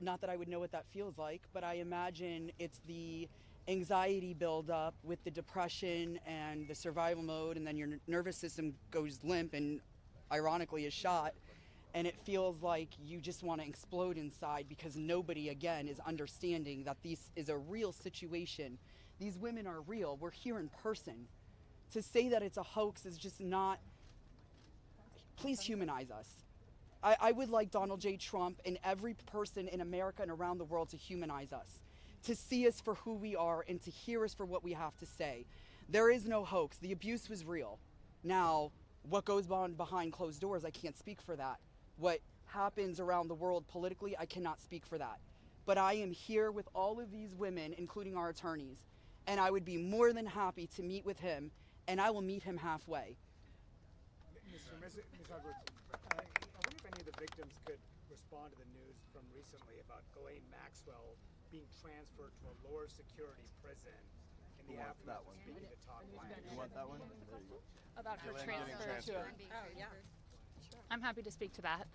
Not that I would know what that feels like, but I imagine it's the anxiety buildup with the depression and the survival mode, and then your nervous system goes limp and ironically is shot, and it feels like you just want to explode inside because nobody, again, is understanding that this is a real situation. These women are real. We're here in person. To say that it's a hoax is just not. Please humanize us. I would like Donald J. Trump and every person in America and around the world to humanize us, to see us for who we are and to hear us for what we have to say. There is no hoax. The abuse was real. Now, what goes on behind closed doors, I can't speak for that. What happens around the world politically, I cannot speak for that. But I am here with all of these women, including our attorneys, and I would be more than happy to meet with him, and I will meet him halfway. Ms. Edwards, I wonder if any of the victims could respond to the news from recently about Ghislaine Maxwell being transferred to a lower security prison in the aftermath of speaking to Todd Blanche. You want that one? About her transfer to Oh, yeah. I'm happy to speak to that.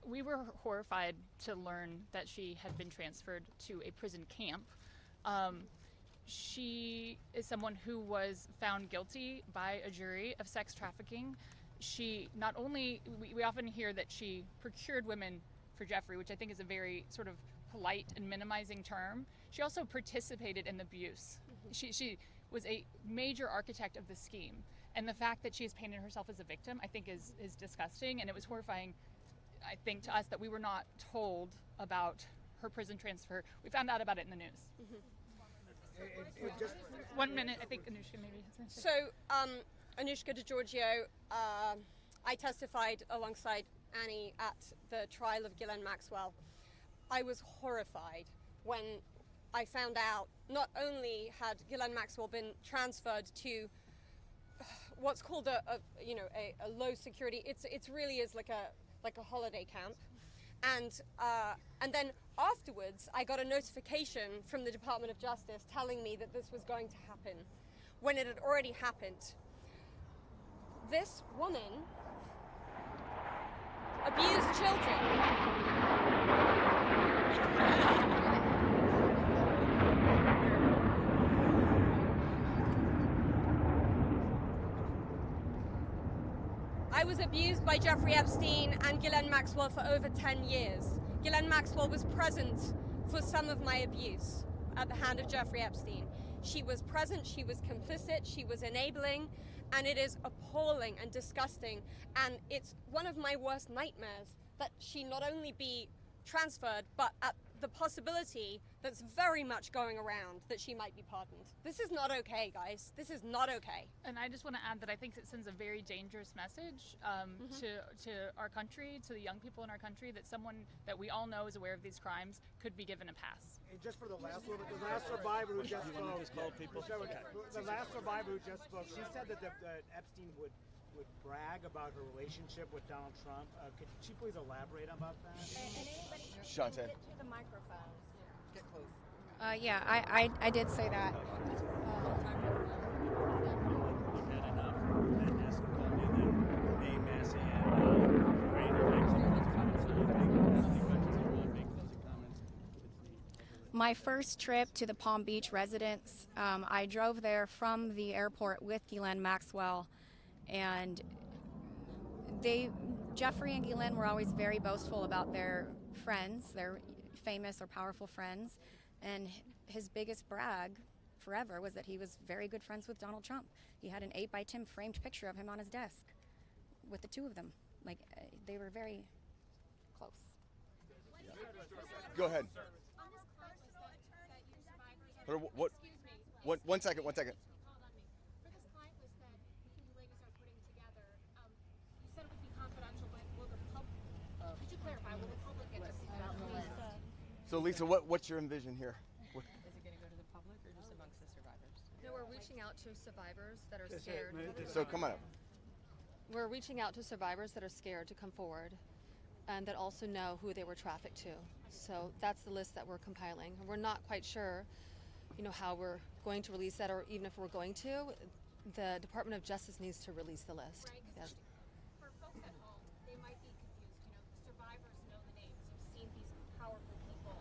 We were horrified to learn that she had been transferred to a prison camp. She is someone who was found guilty by a jury of sex trafficking. She not only, we often hear that she procured women for Jeffrey, which I think is a very sort of polite and minimizing term. She also participated in the abuse. She was a major architect of the scheme. And the fact that she has painted herself as a victim, I think is disgusting. And it was horrifying, I think, to us that we were not told about her prison transfer. We found out about it in the news. Just 1 minute, I think Anushka maybe has something to say. So, Anushka DeGiorgio, I testified alongside Annie at the trial of Ghislaine Maxwell. I was horrified when I found out not only had Ghislaine Maxwell been transferred to what's called a low security. It's really is like a holiday camp, and then afterwards I got a notification from the Department of Justice telling me that this was going to happen, when it had already happened. This woman abused children. I was abused by Jeffrey Epstein and Ghislaine Maxwell for over 10 years. Ghislaine Maxwell was present for some of my abuse at the hand of Jeffrey Epstein. She was present, she was complicit, she was enabling, and it is appalling and disgusting. And it's one of my worst nightmares that she not only be transferred, but at the possibility that's very much going around that she might be pardoned. This is not okay, guys. This is not okay. And I just want to add that I think it sends a very dangerous message to our country, to the young people in our country, that someone that we all know is aware of these crimes could be given a pass. And just for the last one, the last survivor who just spoke, the last survivor who just spoke, she said that Epstein would brag about her relationship with Donald Trump. Could she please elaborate about that? Shante. To the microphone. Get close. Yeah, I did say that. My first trip to the Palm Beach residence, I drove there from the airport with Ghislaine Maxwell, and Jeffrey and Ghislaine were always very boastful about their friends, their famous or powerful friends, and his biggest brag forever was that he was very good friends with Donald Trump. He had an 8x10 framed picture of him on his desk with the two of them. Like, they were very close. Go ahead. What? 1 second. So Lisa, what's your envision here? Is it going to go to the public or just amongst the survivors? No, we're reaching out to survivors that are scared. So come on up. We're reaching out to survivors that are scared to come forward and that also know who they were trafficked to. So that's the list that we're compiling. We're not quite sure, how we're going to release that, or even if we're going to, the Department of Justice needs to release the list. Right, yes. For folks at home, they might be confused. Survivors know the names. You've seen these powerful people.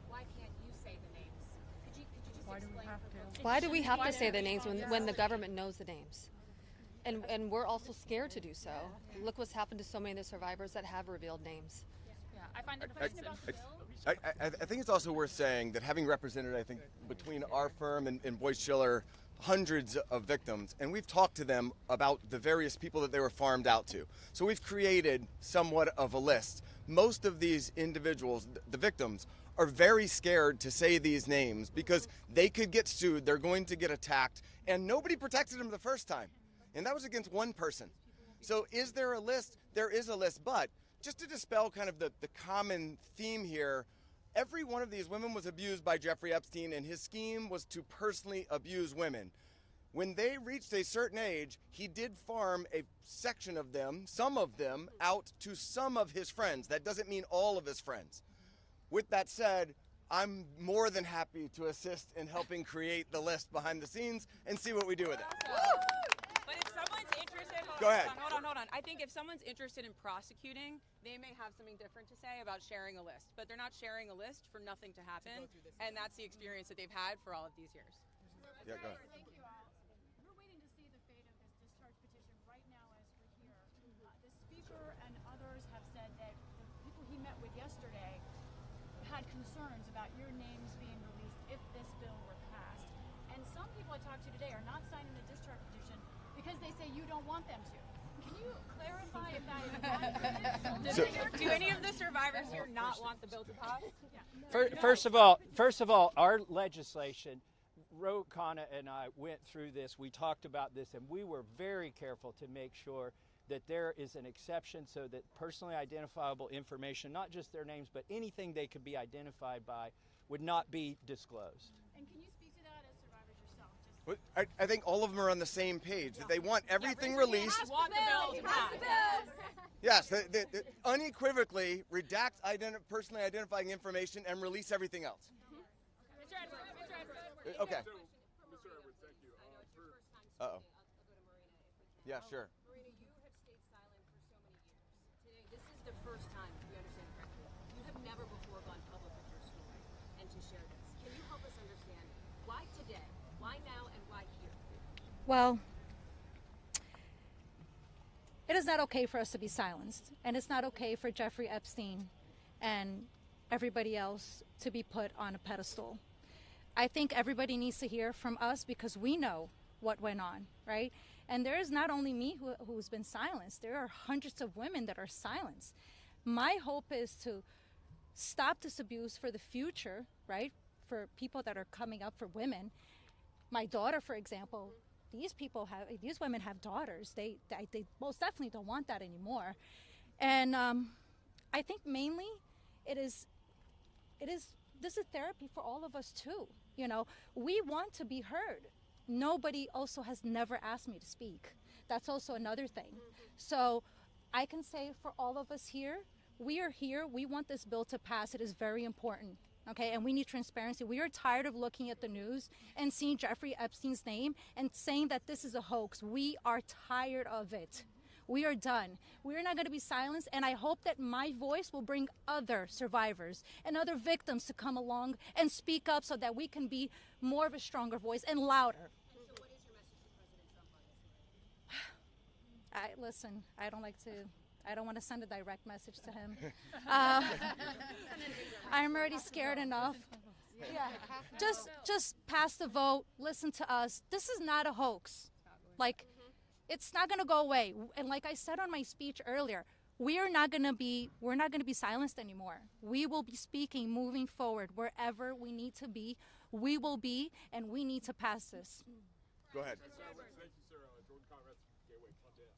Why can't you say the names? Could you just explain for folks? Why do we have to say the names when the government knows the names? And we're also scared to do so. Look what's happened to so many of the survivers that have revealed names. Yeah, I find it question about the bill. I think it's also worth saying that having represented, I think, between our firm and Boyce Schiller, hundreds of victims, and we've talked to them about the various people that they were farmed out to. So we've created somewhat of a list. Most of these individuals, the victims, are very scared to say these names because they could get sued, they're going to get attacked, and nobody protected them the first time. And that was against one person. So is there a list? There is a list, but just to dispel kind of the common theme here, every one of these women was abused by Jeffrey Epstein, and his scheme was to personally abuse women. When they reached a certain age, he did farm a section of them, some of them, out to some of his friends. That doesn't mean all of his friends. With that said, I'm more than happy to assist in helping create the list behind the scenes and see what we do with it. But if someone's interested, Go ahead. Hold on. I think if someone's interested in prosecuting, they may have something different to say about sharing a list, but they're not sharing a list for nothing to happen, and that's the experience that they've had for all of these years. Yeah, go ahead. Thank you all. We're waiting to see the fate of this discharge petition right now as we're here. The speaker and others have said that the people he met with yesterday had concerns about your names being released if this bill were passed. And some people I talked to today are not signing the discharge petition because they say you don't want them to. Can you clarify if that is accurate? Do any of the survivors here not want the bill to pass? First of all, our legislation, Ro Khanna and I went through this. We talked about this, and we were very careful to make sure that there is an exception so that personally identifiable information, not just their names, but anything they could be identified by, would not be disclosed. And can you speak to that as survivors yourself? I think all of them are on the same page, that they want everything released. Want the bill to pass. Yes, they unequivocally redact personally identifying information and release everything else. Mr. Edwards. Okay. Mr. Edwards, thank you. Uh-oh. Yeah, sure. Marina, you have stayed silent for so many years. Today, this is the first time, if we understand correctly, you have never before gone public with your story and to share this. Can you help us understand why today, why now, and why here? Well, it is not okay for us to be silenced, and it's not okay for Jeffrey Epstein and everybody else to be put on a pedestal. I think everybody needs to hear from us because we know what went on, right? And there is not only me who's been silenced, there are hundreds of women that are silenced. My hope is to stop this abuse for the future, right? For people that are coming up, for women. My daughter, for example, these women have daughters. They most definitely don't want that anymore. And I think mainly this is therapy for all of us too. You know, we want to be heard. Nobody also has never asked me to speak. That's also another thing. So I can say for all of us here, we are here. We want this bill to pass. It is very important. Okay, and we need transparency. We are tired of looking at the news and seeing Jeffrey Epstein's name and saying that this is a hoax. We are tired of it. We are done. We're not going to be silenced, and I hope that my voice will bring other survivors and other victims to come along and speak up so that we can be more of a stronger voice and louder. And so what is your message to President Trump on this? Listen, I don't want to send a direct message to him. I'm already scared enough. Yeah. Just pass the vote. Listen to us. This is not a hoax. Like, it's not going to go away. And like I said on my speech earlier, we're not going to be silenced anymore. We will be speaking moving forward wherever we need to be. We will be, and we need to pass this. Go ahead. Thank you, sir. Jordan Conrad from Gateway Pundit.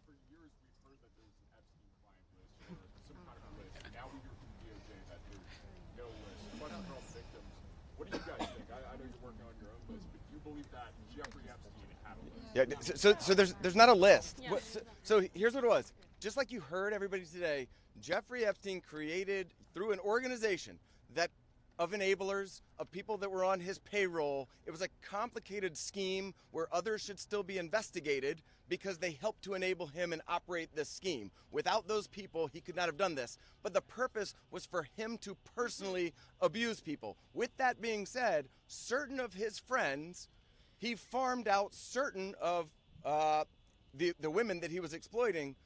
For years we've heard that there's an Epstein client list or some kind of list. Now we hear from DOJ that there's no list. Question for all the victims. What do you guys think? I know you're working on your own list, but do you believe that Jeffrey Epstein had a list? Yeah. So there's not a list. Yeah. So here's what it was. Just like you heard everybody today, Jeffrey Epstein created through an organization that of enablers, of people that were on his payroll. It was a complicated scheme where others should still be investigated because they helped to enable him and operate this scheme. Without those people, he could not have done this. But the purpose was for him to personally abuse people. With that being said, certain of his friends, he farmed out certain of the women that he was exploiting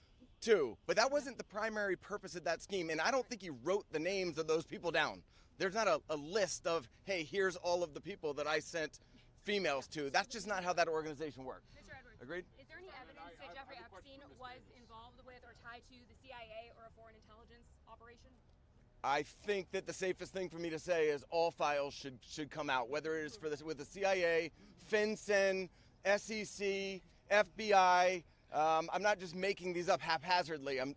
too. But that wasn't the primary purpose of that scheme. And I don't think he wrote the names of those people down. There's not a list of, hey, here's all of the people that I sent females to. That's just not how that organization worked. Mr. Edwards, Agreed? Is there any evidence that Jeffrey Epstein was involved with or tied to the CIA or a foreign intelligence operation? I think that the safest thing for me to say is all files should come out, whether it is for this with the CIA, FinCEN, SEC, FBI. I'm not just making these up haphazardly. I'm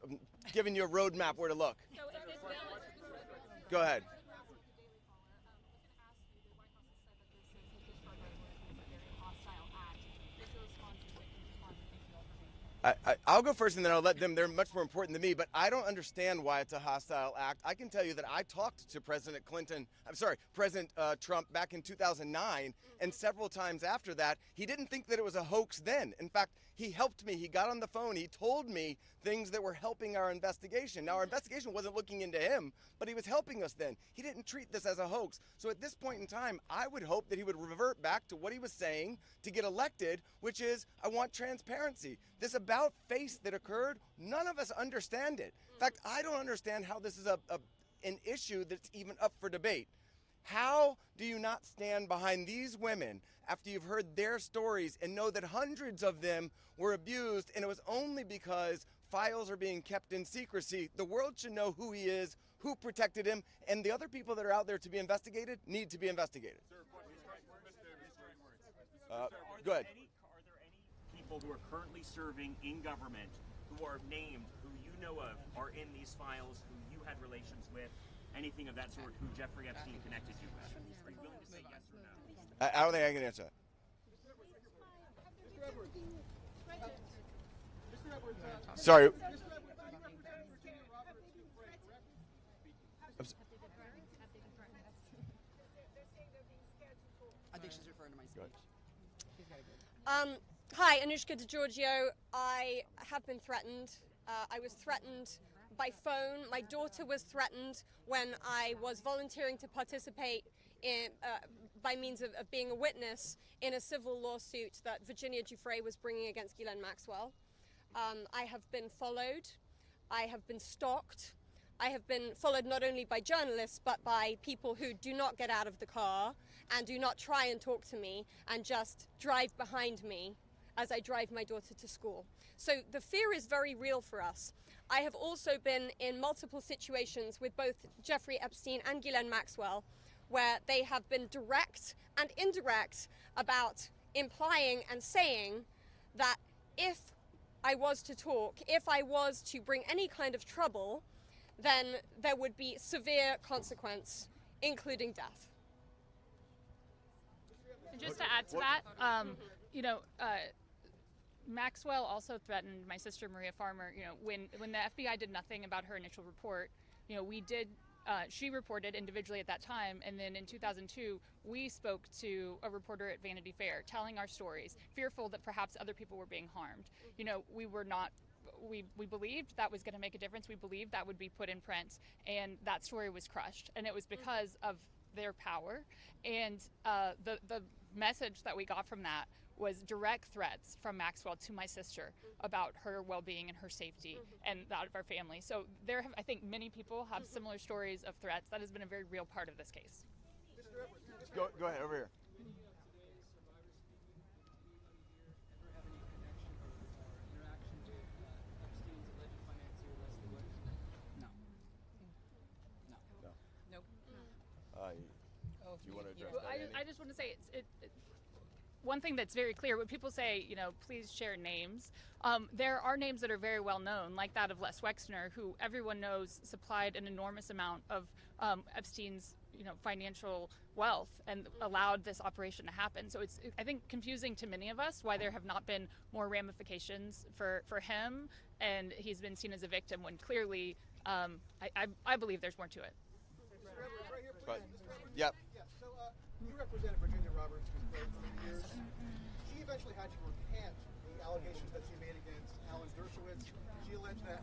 giving you a roadmap where to look. So if this bill Go ahead. I'll go first and then I'll let them. They're much more important than me, but I don't understand why it's a hostile act. I can tell you that I talked to President Trump back in 2009, and several times after that, he didn't think that it was a hoax then. In fact, He helped me. He got on the phone. He told me things that were helping our investigation. Now, our investigation wasn't looking into him, but he was helping us then. He didn't treat this as a hoax. So at this point in time, I would hope that he would revert back to what he was saying to get elected, which is, I want transparency. This about face that occurred, none of us understand it. In fact, I don't understand how this is an issue that's even up for debate. How do you not stand behind these women after you've heard their stories and know that hundreds of them were abused, and it was only because files are being kept in secrecy? The world should know who he is, who protected him, and the other people that are out there to be investigated need to be investigated. Good. Are there any people who are currently serving in government who are named, who you know of, are in these files, who you had relations with? Anything of that sort, who Jeffrey Epstein connected you with? Are you willing to say yes or no? I don't think I can answer that. Sorry. I think she's referring to my speech. Hi, Anushka DeGiorgio. I have been threatened. I was threatened by phone. My daughter was threatened when I was volunteering to participate in, by means of being a witness in a civil lawsuit that Virginia Giuffre was bringing against Ghislaine Maxwell. I have been followed. I have been stalked. I have been followed not only by journalists, but by people who do not get out of the car and do not try and talk to me and just drive behind me as I drive my daughter to school. So the fear is very real for us. I have also been in multiple situations with both Jeffrey Epstein and Ghislaine Maxwell where they have been direct and indirect about implying and saying that if I was to talk, if I was to bring any kind of trouble, then there would be severe consequence, including death. And just to add to that, Maxwell also threatened my sister Maria Farmer. When the FBI did nothing about her initial report, she reported individually at that time, and then in 2002 we spoke to a reporter at Vanity Fair telling our stories, fearful that perhaps other people were being harmed. We were not. We believed that was going to make a difference. We believed that would be put in print, and that story was crushed. And it was because of their power, and the message that we got from that was direct threats from Maxwell to my sister about her well-being and her safety and that of our family. So I think many people have similar stories of threats. That has been a very real part of this case. Go ahead, over here. Do you want to address that? I just want to say one thing that's very clear. When people say, please share names, there are names that are very well known, like that of Les Wexner, who everyone knows supplied an enormous amount of Epstein's financial wealth and allowed this operation to happen. So it's, I think, confusing to many of us why there have not been more ramifications for him, and he's been seen as a victim when clearly I believe there's more to it. But, yep. So you represented Virginia Roberts for 3 years. She eventually had to recant the allegations that she made against Alan Dershowitz. She alleged that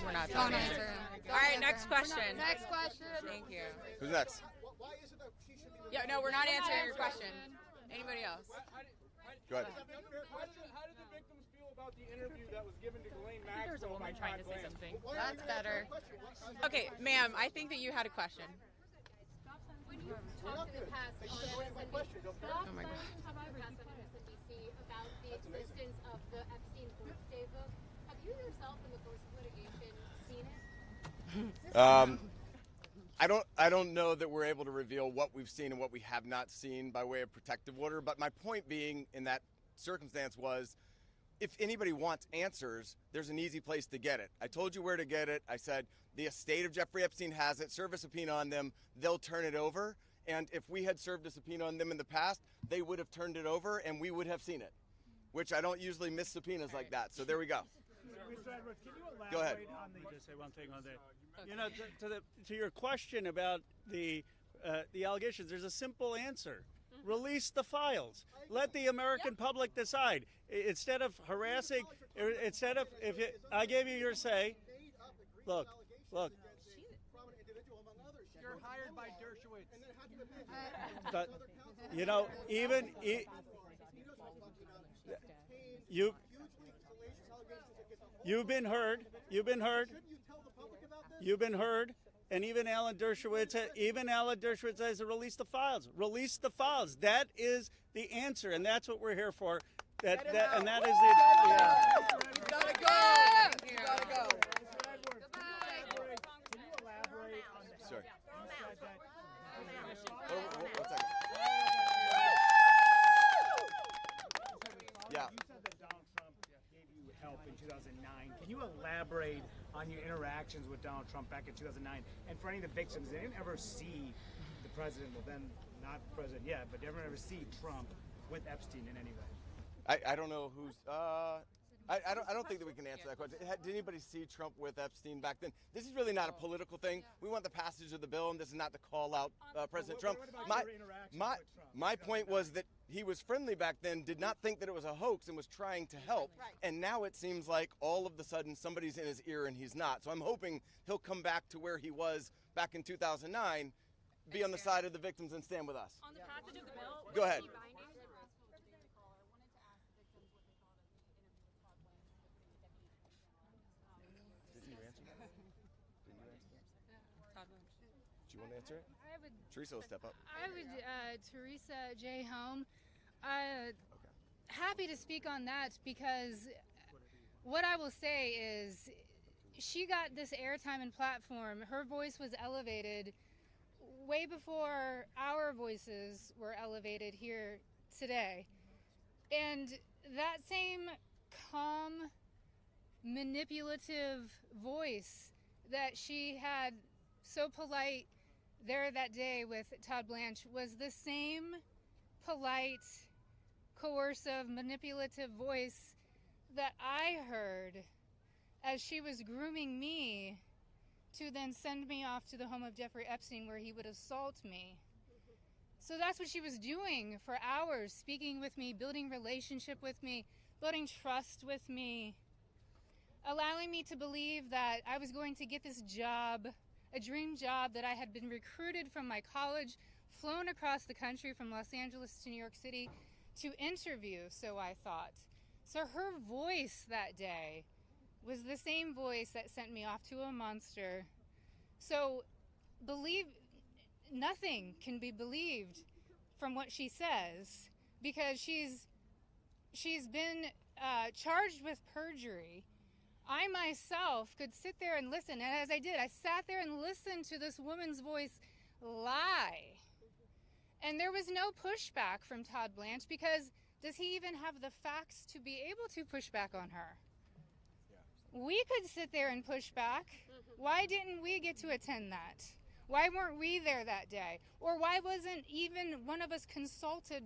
We're not Don't answer him. All right, next question. Next question. Thank you. Who's next? Why is it that she should be... Yeah, no, we're not answering your question. Anybody else? Go ahead. How did the victims feel about the interview that was given to Ghislaine Maxwell? There's a woman trying to say something. That's better. Okay, ma'am, I think that you had a question. When you talked in the past on MSNBC, Oh my God. about the existence of the Epstein birthday book, have you yourself in the course of litigation seen it? I don't know that we're able to reveal what we've seen and what we have not seen by way of protective order, but my point being in that circumstance was, if anybody wants answers, there's an easy place to get it. I told you where to get it. I said the estate of Jeffrey Epstein has it. Serve a subpoena on them. They'll turn it over. And if we had served a subpoena on them in the past, they would have turned it over and we would have seen it, which I don't usually miss subpoenas like that. So there we go. Mr. Edwards, can you elaborate Go ahead. on the... Just say one thing on that. To your question about the allegations, there's a simple answer. Release the files. Let the American public decide. Instead of harassing, instead of, I gave you your say. Look. You're hired by Dershowitz. But, you've been heard. And even Alan Dershowitz says release the files. Release the files. That is the answer, and that's what we're here for. And that is the. Yeah. You gotta go. You gotta go. Can you elaborate on the Sorry. One second. Yeah. You said that Donald Trump gave you help in 2009. Can you elaborate on your interactions with Donald Trump back in 2009? And for any of the victims, they didn't ever see the president, well then not president yet, but they never ever see Trump with Epstein in any way. I don't know who's. I don't think that we can answer that question. Did anybody see Trump with Epstein back then? This is really not a political thing. We want the passage of the bill, and this is not to call out President Trump. My point was that he was friendly back then, did not think that it was a hoax, and was trying to help. And now it seems like all of a sudden somebody's in his ear and he's not. So I'm hoping he'll come back to where he was back in 2009, be on the side of the victims and stand with us. On the passage of the bill, go ahead. Do you want to answer it? Teresa will step up. Teresa J. Home. Happy to speak on that because what I will say is she got this airtime and platform. Her voice was elevated way before our voices were elevated here today. And that same calm, manipulative voice that she had so polite there that day with Todd Blanche was the same polite, coercive, manipulative voice that I heard as she was grooming me to then send me off to the home of Jeffrey Epstein where he would assault me. So that's what she was doing for hours, speaking with me, building relationship with me, building trust with me, allowing me to believe that I was going to get this job, a dream job that I had been recruited from my college, flown across the country from Los Angeles to New York City to interview, so I thought. So her voice that day was the same voice that sent me off to a monster. So nothing can be believed from what she says because she's been charged with perjury. I myself could sit there and listen, and as I did, I sat there and listened to this woman's voice lie. And there was no pushback from Todd Blanche because does he even have the facts to be able to push back on her? Yeah. We could sit there and push back. Why didn't we get to attend that? Why weren't we there that day? Or why wasn't even one of us consulted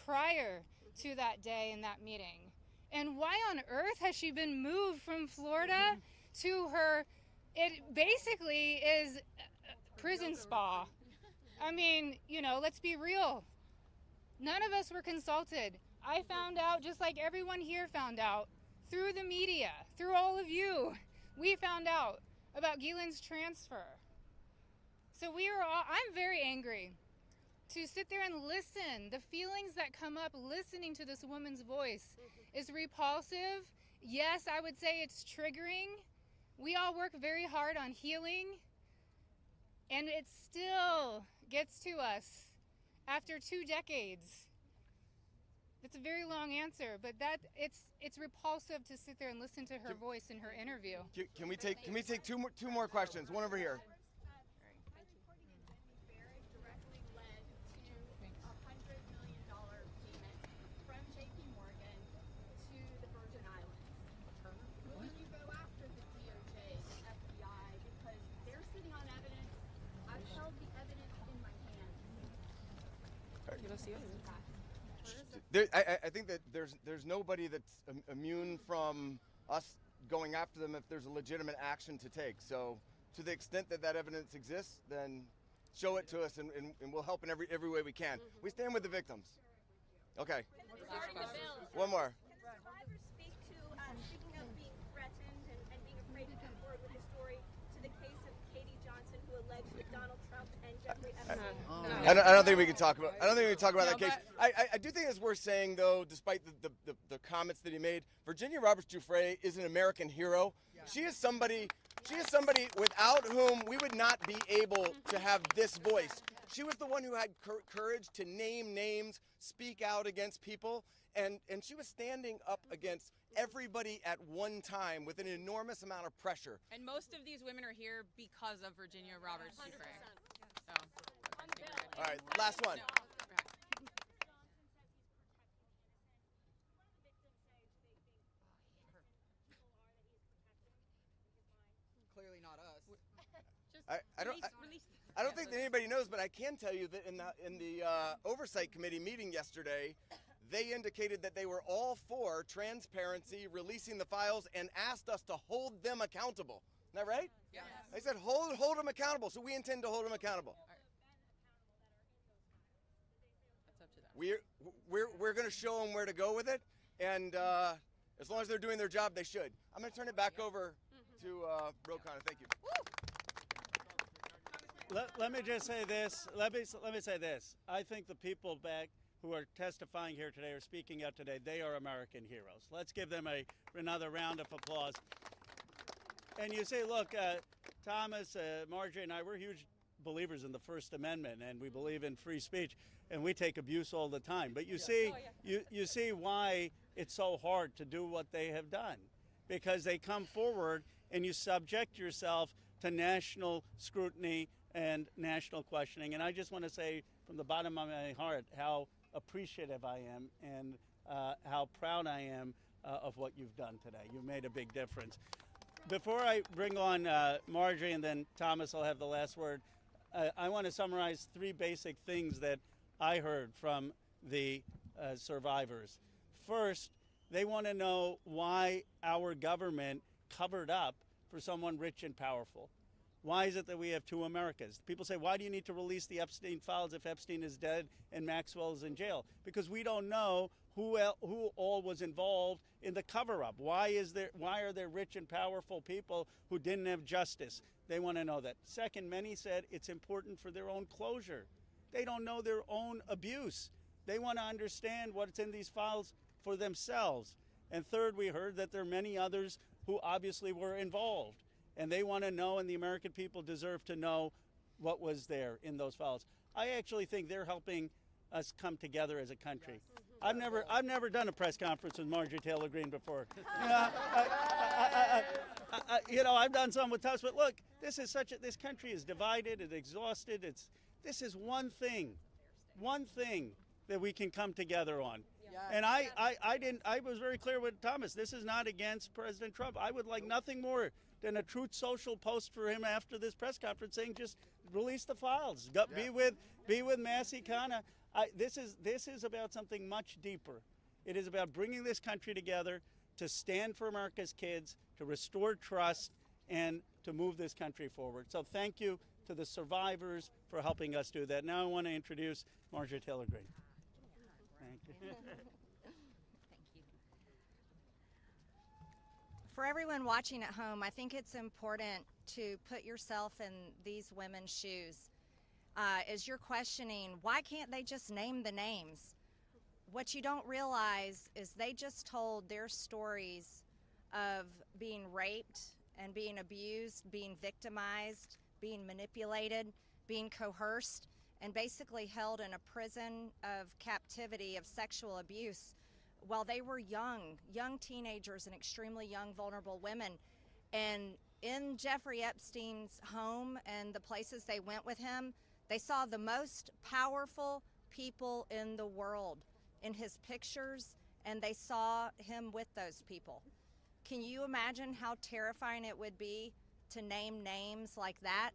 prior to that day in that meeting? And why on earth has she been moved from Florida to her, it basically is a prison spa. I mean, let's be real. None of us were consulted. I found out, just like everyone here found out, through the media, through all of you. We found out about Ghislaine's transfer. So I'm very angry to sit there and listen. The feelings that come up listening to this woman's voice is repulsive. Yes, I would say it's triggering. We all work very hard on healing, and it still gets to us after 2 decades. It's a very long answer, but it's repulsive to sit there and listen to her voice in her interview. Can we take two more questions? One over here. I think that there's nobody that's immune from us going after them if there's a legitimate action to take. So to the extent that evidence exists, then show it to us, and we'll help in every way we can. We stand with the victims. Okay. One more. Can the survivors speak to speaking of being threatened and being afraid to come forward with the story to the case of Katie Johnson, who alleged that Donald Trump and Jeffrey Epstein? I don't think we can talk about. I don't think we can talk about that case. I do think it's worth saying, though, despite the comments that he made, Virginia Roberts Giuffre is an American hero. She is somebody. She is somebody without whom we would not be able to have this voice. She was the one who had courage to name names, speak out against people, and she was standing up against everybody at one time with an enormous amount of pressure. And most of these women are here because of Virginia Roberts Giuffre. So, all right, last one. Clearly not us. I don't think that anybody knows, but I can tell you that in the oversight committee meeting yesterday, they indicated that they were all for transparency, releasing the files, and asked us to hold them accountable. Isn't that right? Yes. They said hold them accountable, so we intend to hold them accountable. That's up to them. We're going to show them where to go with it, and as long as they're doing their job, they should. I'm going to turn it back over to Ro Khanna. Thank you. Let me just say this. Let me say this. I think the people back who are testifying here today or speaking out today, they are American heroes. Let's give them another round of applause. And you say, look, Thomas, Marjorie, and I, we're huge believers in the First Amendment, and we believe in free speech, and we take abuse all the time. But you see, you see why it's so hard to do what they have done, because they come forward and you subject yourself to national scrutiny and national questioning. And I just want to say from the bottom of my heart how appreciative I am and how proud I am of what you've done today. You've made a big difference. Before I bring on Marjorie and then Thomas will have the last word, I want to summarize three basic things that I heard from the survivors. First, they want to know why our government covered up for someone rich and powerful. Why is it that we have two Americas? People say, why do you need to release the Epstein files if Epstein is dead and Maxwell is in jail? Because we don't know who all was involved in the cover-up. Why are there rich and powerful people who didn't have justice? They want to know that. Second, many said it's important for their own closure. They don't know their own abuse. They want to understand what's in these files for themselves. And third, we heard that there are many others who obviously were involved. And they want to know, and the American people deserve to know what was there in those files. I actually think they're helping us come together as a country. I've never done a press conference with Marjorie Taylor Greene before. I've done some with Tuss, but look, this country is divided and exhausted. This is one thing that we can come together on. And I was very clear with Thomas. This is not against President Trump. I would like nothing more than a Truth Social post for him after this press conference saying just release the files. Be with Massie, Khanna. This is about something much deeper. It is about bringing this country together to stand for America's kids, to restore trust, and to move this country forward. So thank you to the survivors for helping us do that. Now I want to introduce Marjorie Taylor Greene. Thank you. For everyone watching at home, I think it's important to put yourself in these women's shoes. As you're questioning, why can't they just name the names? What you don't realize is they just told their stories of being raped and being abused, being victimized, being manipulated, being coerced, and basically held in a prison of captivity of sexual abuse while they were young teenagers and extremely young, vulnerable women. And in Jeffrey Epstein's home and the places they went with him, they saw the most powerful people in the world in his pictures, and they saw him with those people. Can you imagine how terrifying it would be to name names like that?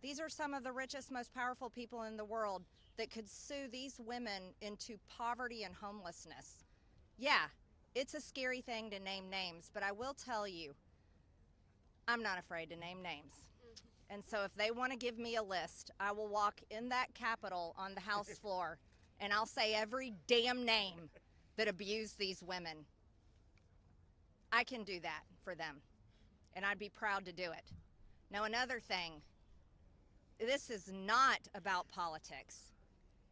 These are some of the richest, most powerful people in the world that could sue these women into poverty and homelessness. Yeah, it's a scary thing to name names, but I will tell you, I'm not afraid to name names. And so if they want to give me a list, I will walk in that Capitol on the House floor and I'll say every damn name that abused these women. I can do that for them, and I'd be proud to do it. Now, another thing, this is not about politics,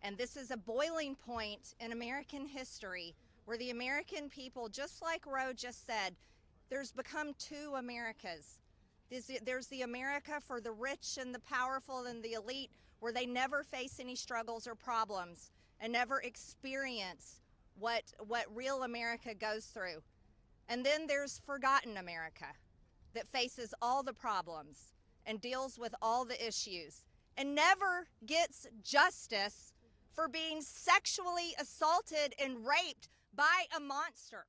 and this is a boiling point in American history where the American people, just like Ro just said, there's become two Americas. There's the America for the rich and the powerful and the elite, where they never face any struggles or problems and never experience what real America goes through. And then there's forgotten America that faces all the problems and deals with all the issues and never gets justice for being sexually assaulted and raped by a monster.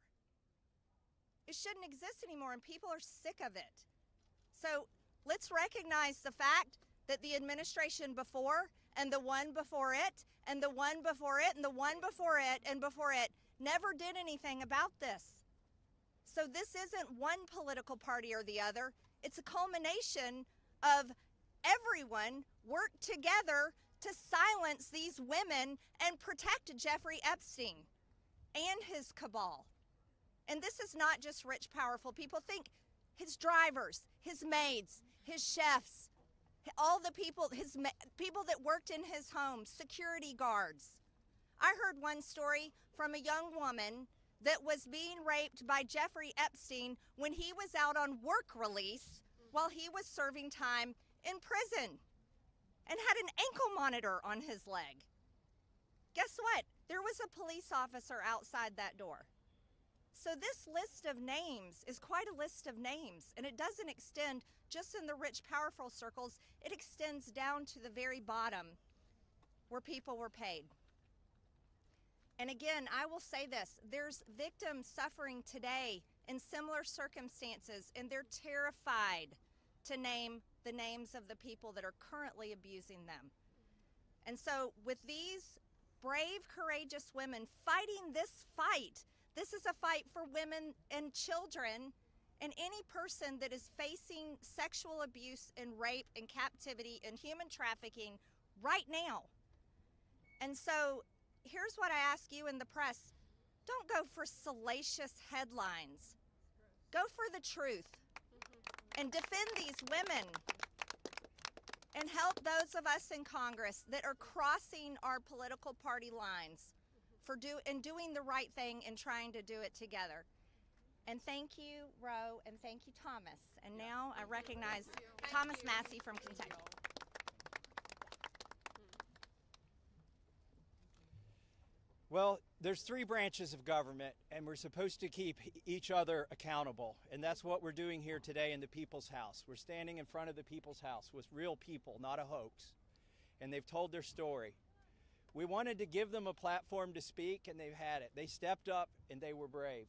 It shouldn't exist anymore, and people are sick of it. So let's recognize the fact that the administration before and the one before it and the one before it and the one before it and before it never did anything about this. So this isn't one political party or the other. It's a culmination of everyone worked together to silence these women and protect Jeffrey Epstein and his cabal. And this is not just rich, powerful people. Think his drivers, his maids, his chefs, all the people, people that worked in his home, security guards. I heard one story from a young woman that was being raped by Jeffrey Epstein when he was out on work release while he was serving time in prison and had an ankle monitor on his leg. Guess what? There was a police officer outside that door. So this list of names is quite a list of names, and it doesn't extend just in the rich, powerful circles. It extends down to the very bottom where people were paid. And again, I will say this, there's victims suffering today in similar circumstances, and they're terrified to name the names of the people that are currently abusing them. And so with these brave, courageous women fighting this fight, this is a fight for women and children and any person that is facing sexual abuse and rape and captivity and human trafficking right now. And so here's what I ask you in the press. Don't go for salacious headlines. Go for the truth and defend these women and help those of us in Congress that are crossing our political party lines for doing the right thing and trying to do it together. And thank you, Ro, and thank you, Thomas. And now I recognize Thomas Massie from Kentucky. Well, there's three branches of government, and we're supposed to keep each other accountable. And that's what we're doing here today in the People's House. We're standing in front of the People's House with real people, not a hoax. And they've told their story. We wanted to give them a platform to speak, and they've had it. They stepped up, and they were brave.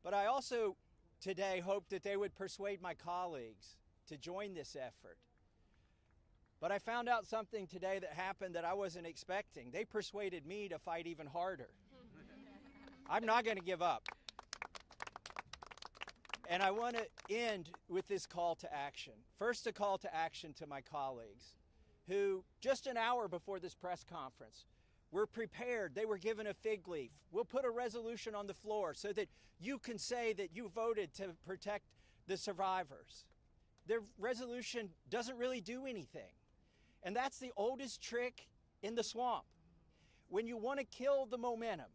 But I also today hope that they would persuade my colleagues to join this effort. But I found out something today that happened that I wasn't expecting. They persuaded me to fight even harder. I'm not going to give up. And I want to end with this call to action. First, a call to action to my colleagues who, just an hour before this press conference, were prepared. They were given a fig leaf. We'll put a resolution on the floor so that you can say that you voted to protect the survivors. Their resolution doesn't really do anything. And that's the oldest trick in the swamp. When you want to kill the momentum,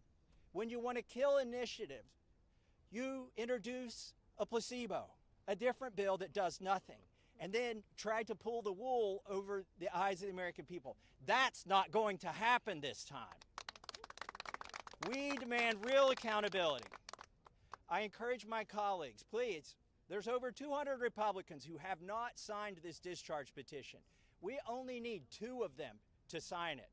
when you want to kill initiative, you introduce a placebo, a different bill that does nothing, and then try to pull the wool over the eyes of the American people. That's not going to happen this time. We demand real accountability. I encourage my colleagues, please, there's over 200 Republicans who have not signed this discharge petition. We only need 2 of them to sign it,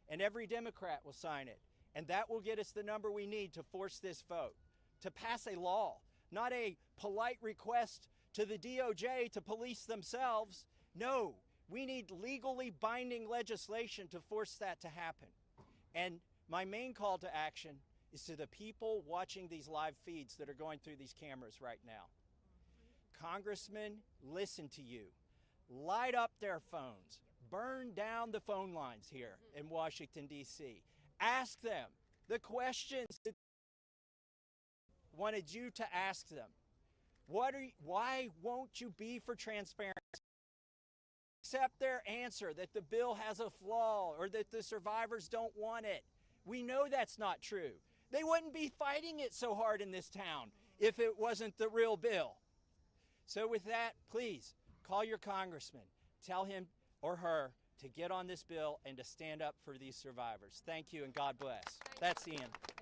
and every Democrat will sign it, and that will get us the number we need to force this vote, to pass a law, not a polite request to the DOJ to police themselves. No, we need legally binding legislation to force that to happen. And my main call to action is to the people watching these live feeds that are going through these cameras right now. Congressmen, listen to you. light up their phones, burn down the phone lines here in Washington, D.C. Ask them the questions that wanted you to ask them. Why won't you be for transparency? Accept their answer that the bill has a flaw or that the survivors don't want it. We know that's not true. They wouldn't be fighting it so hard in this town if it wasn't the real bill. So with that, please call your congressman. Tell him or her to get on this bill and to stand up for these survivors. Thank you and God bless. That's the end.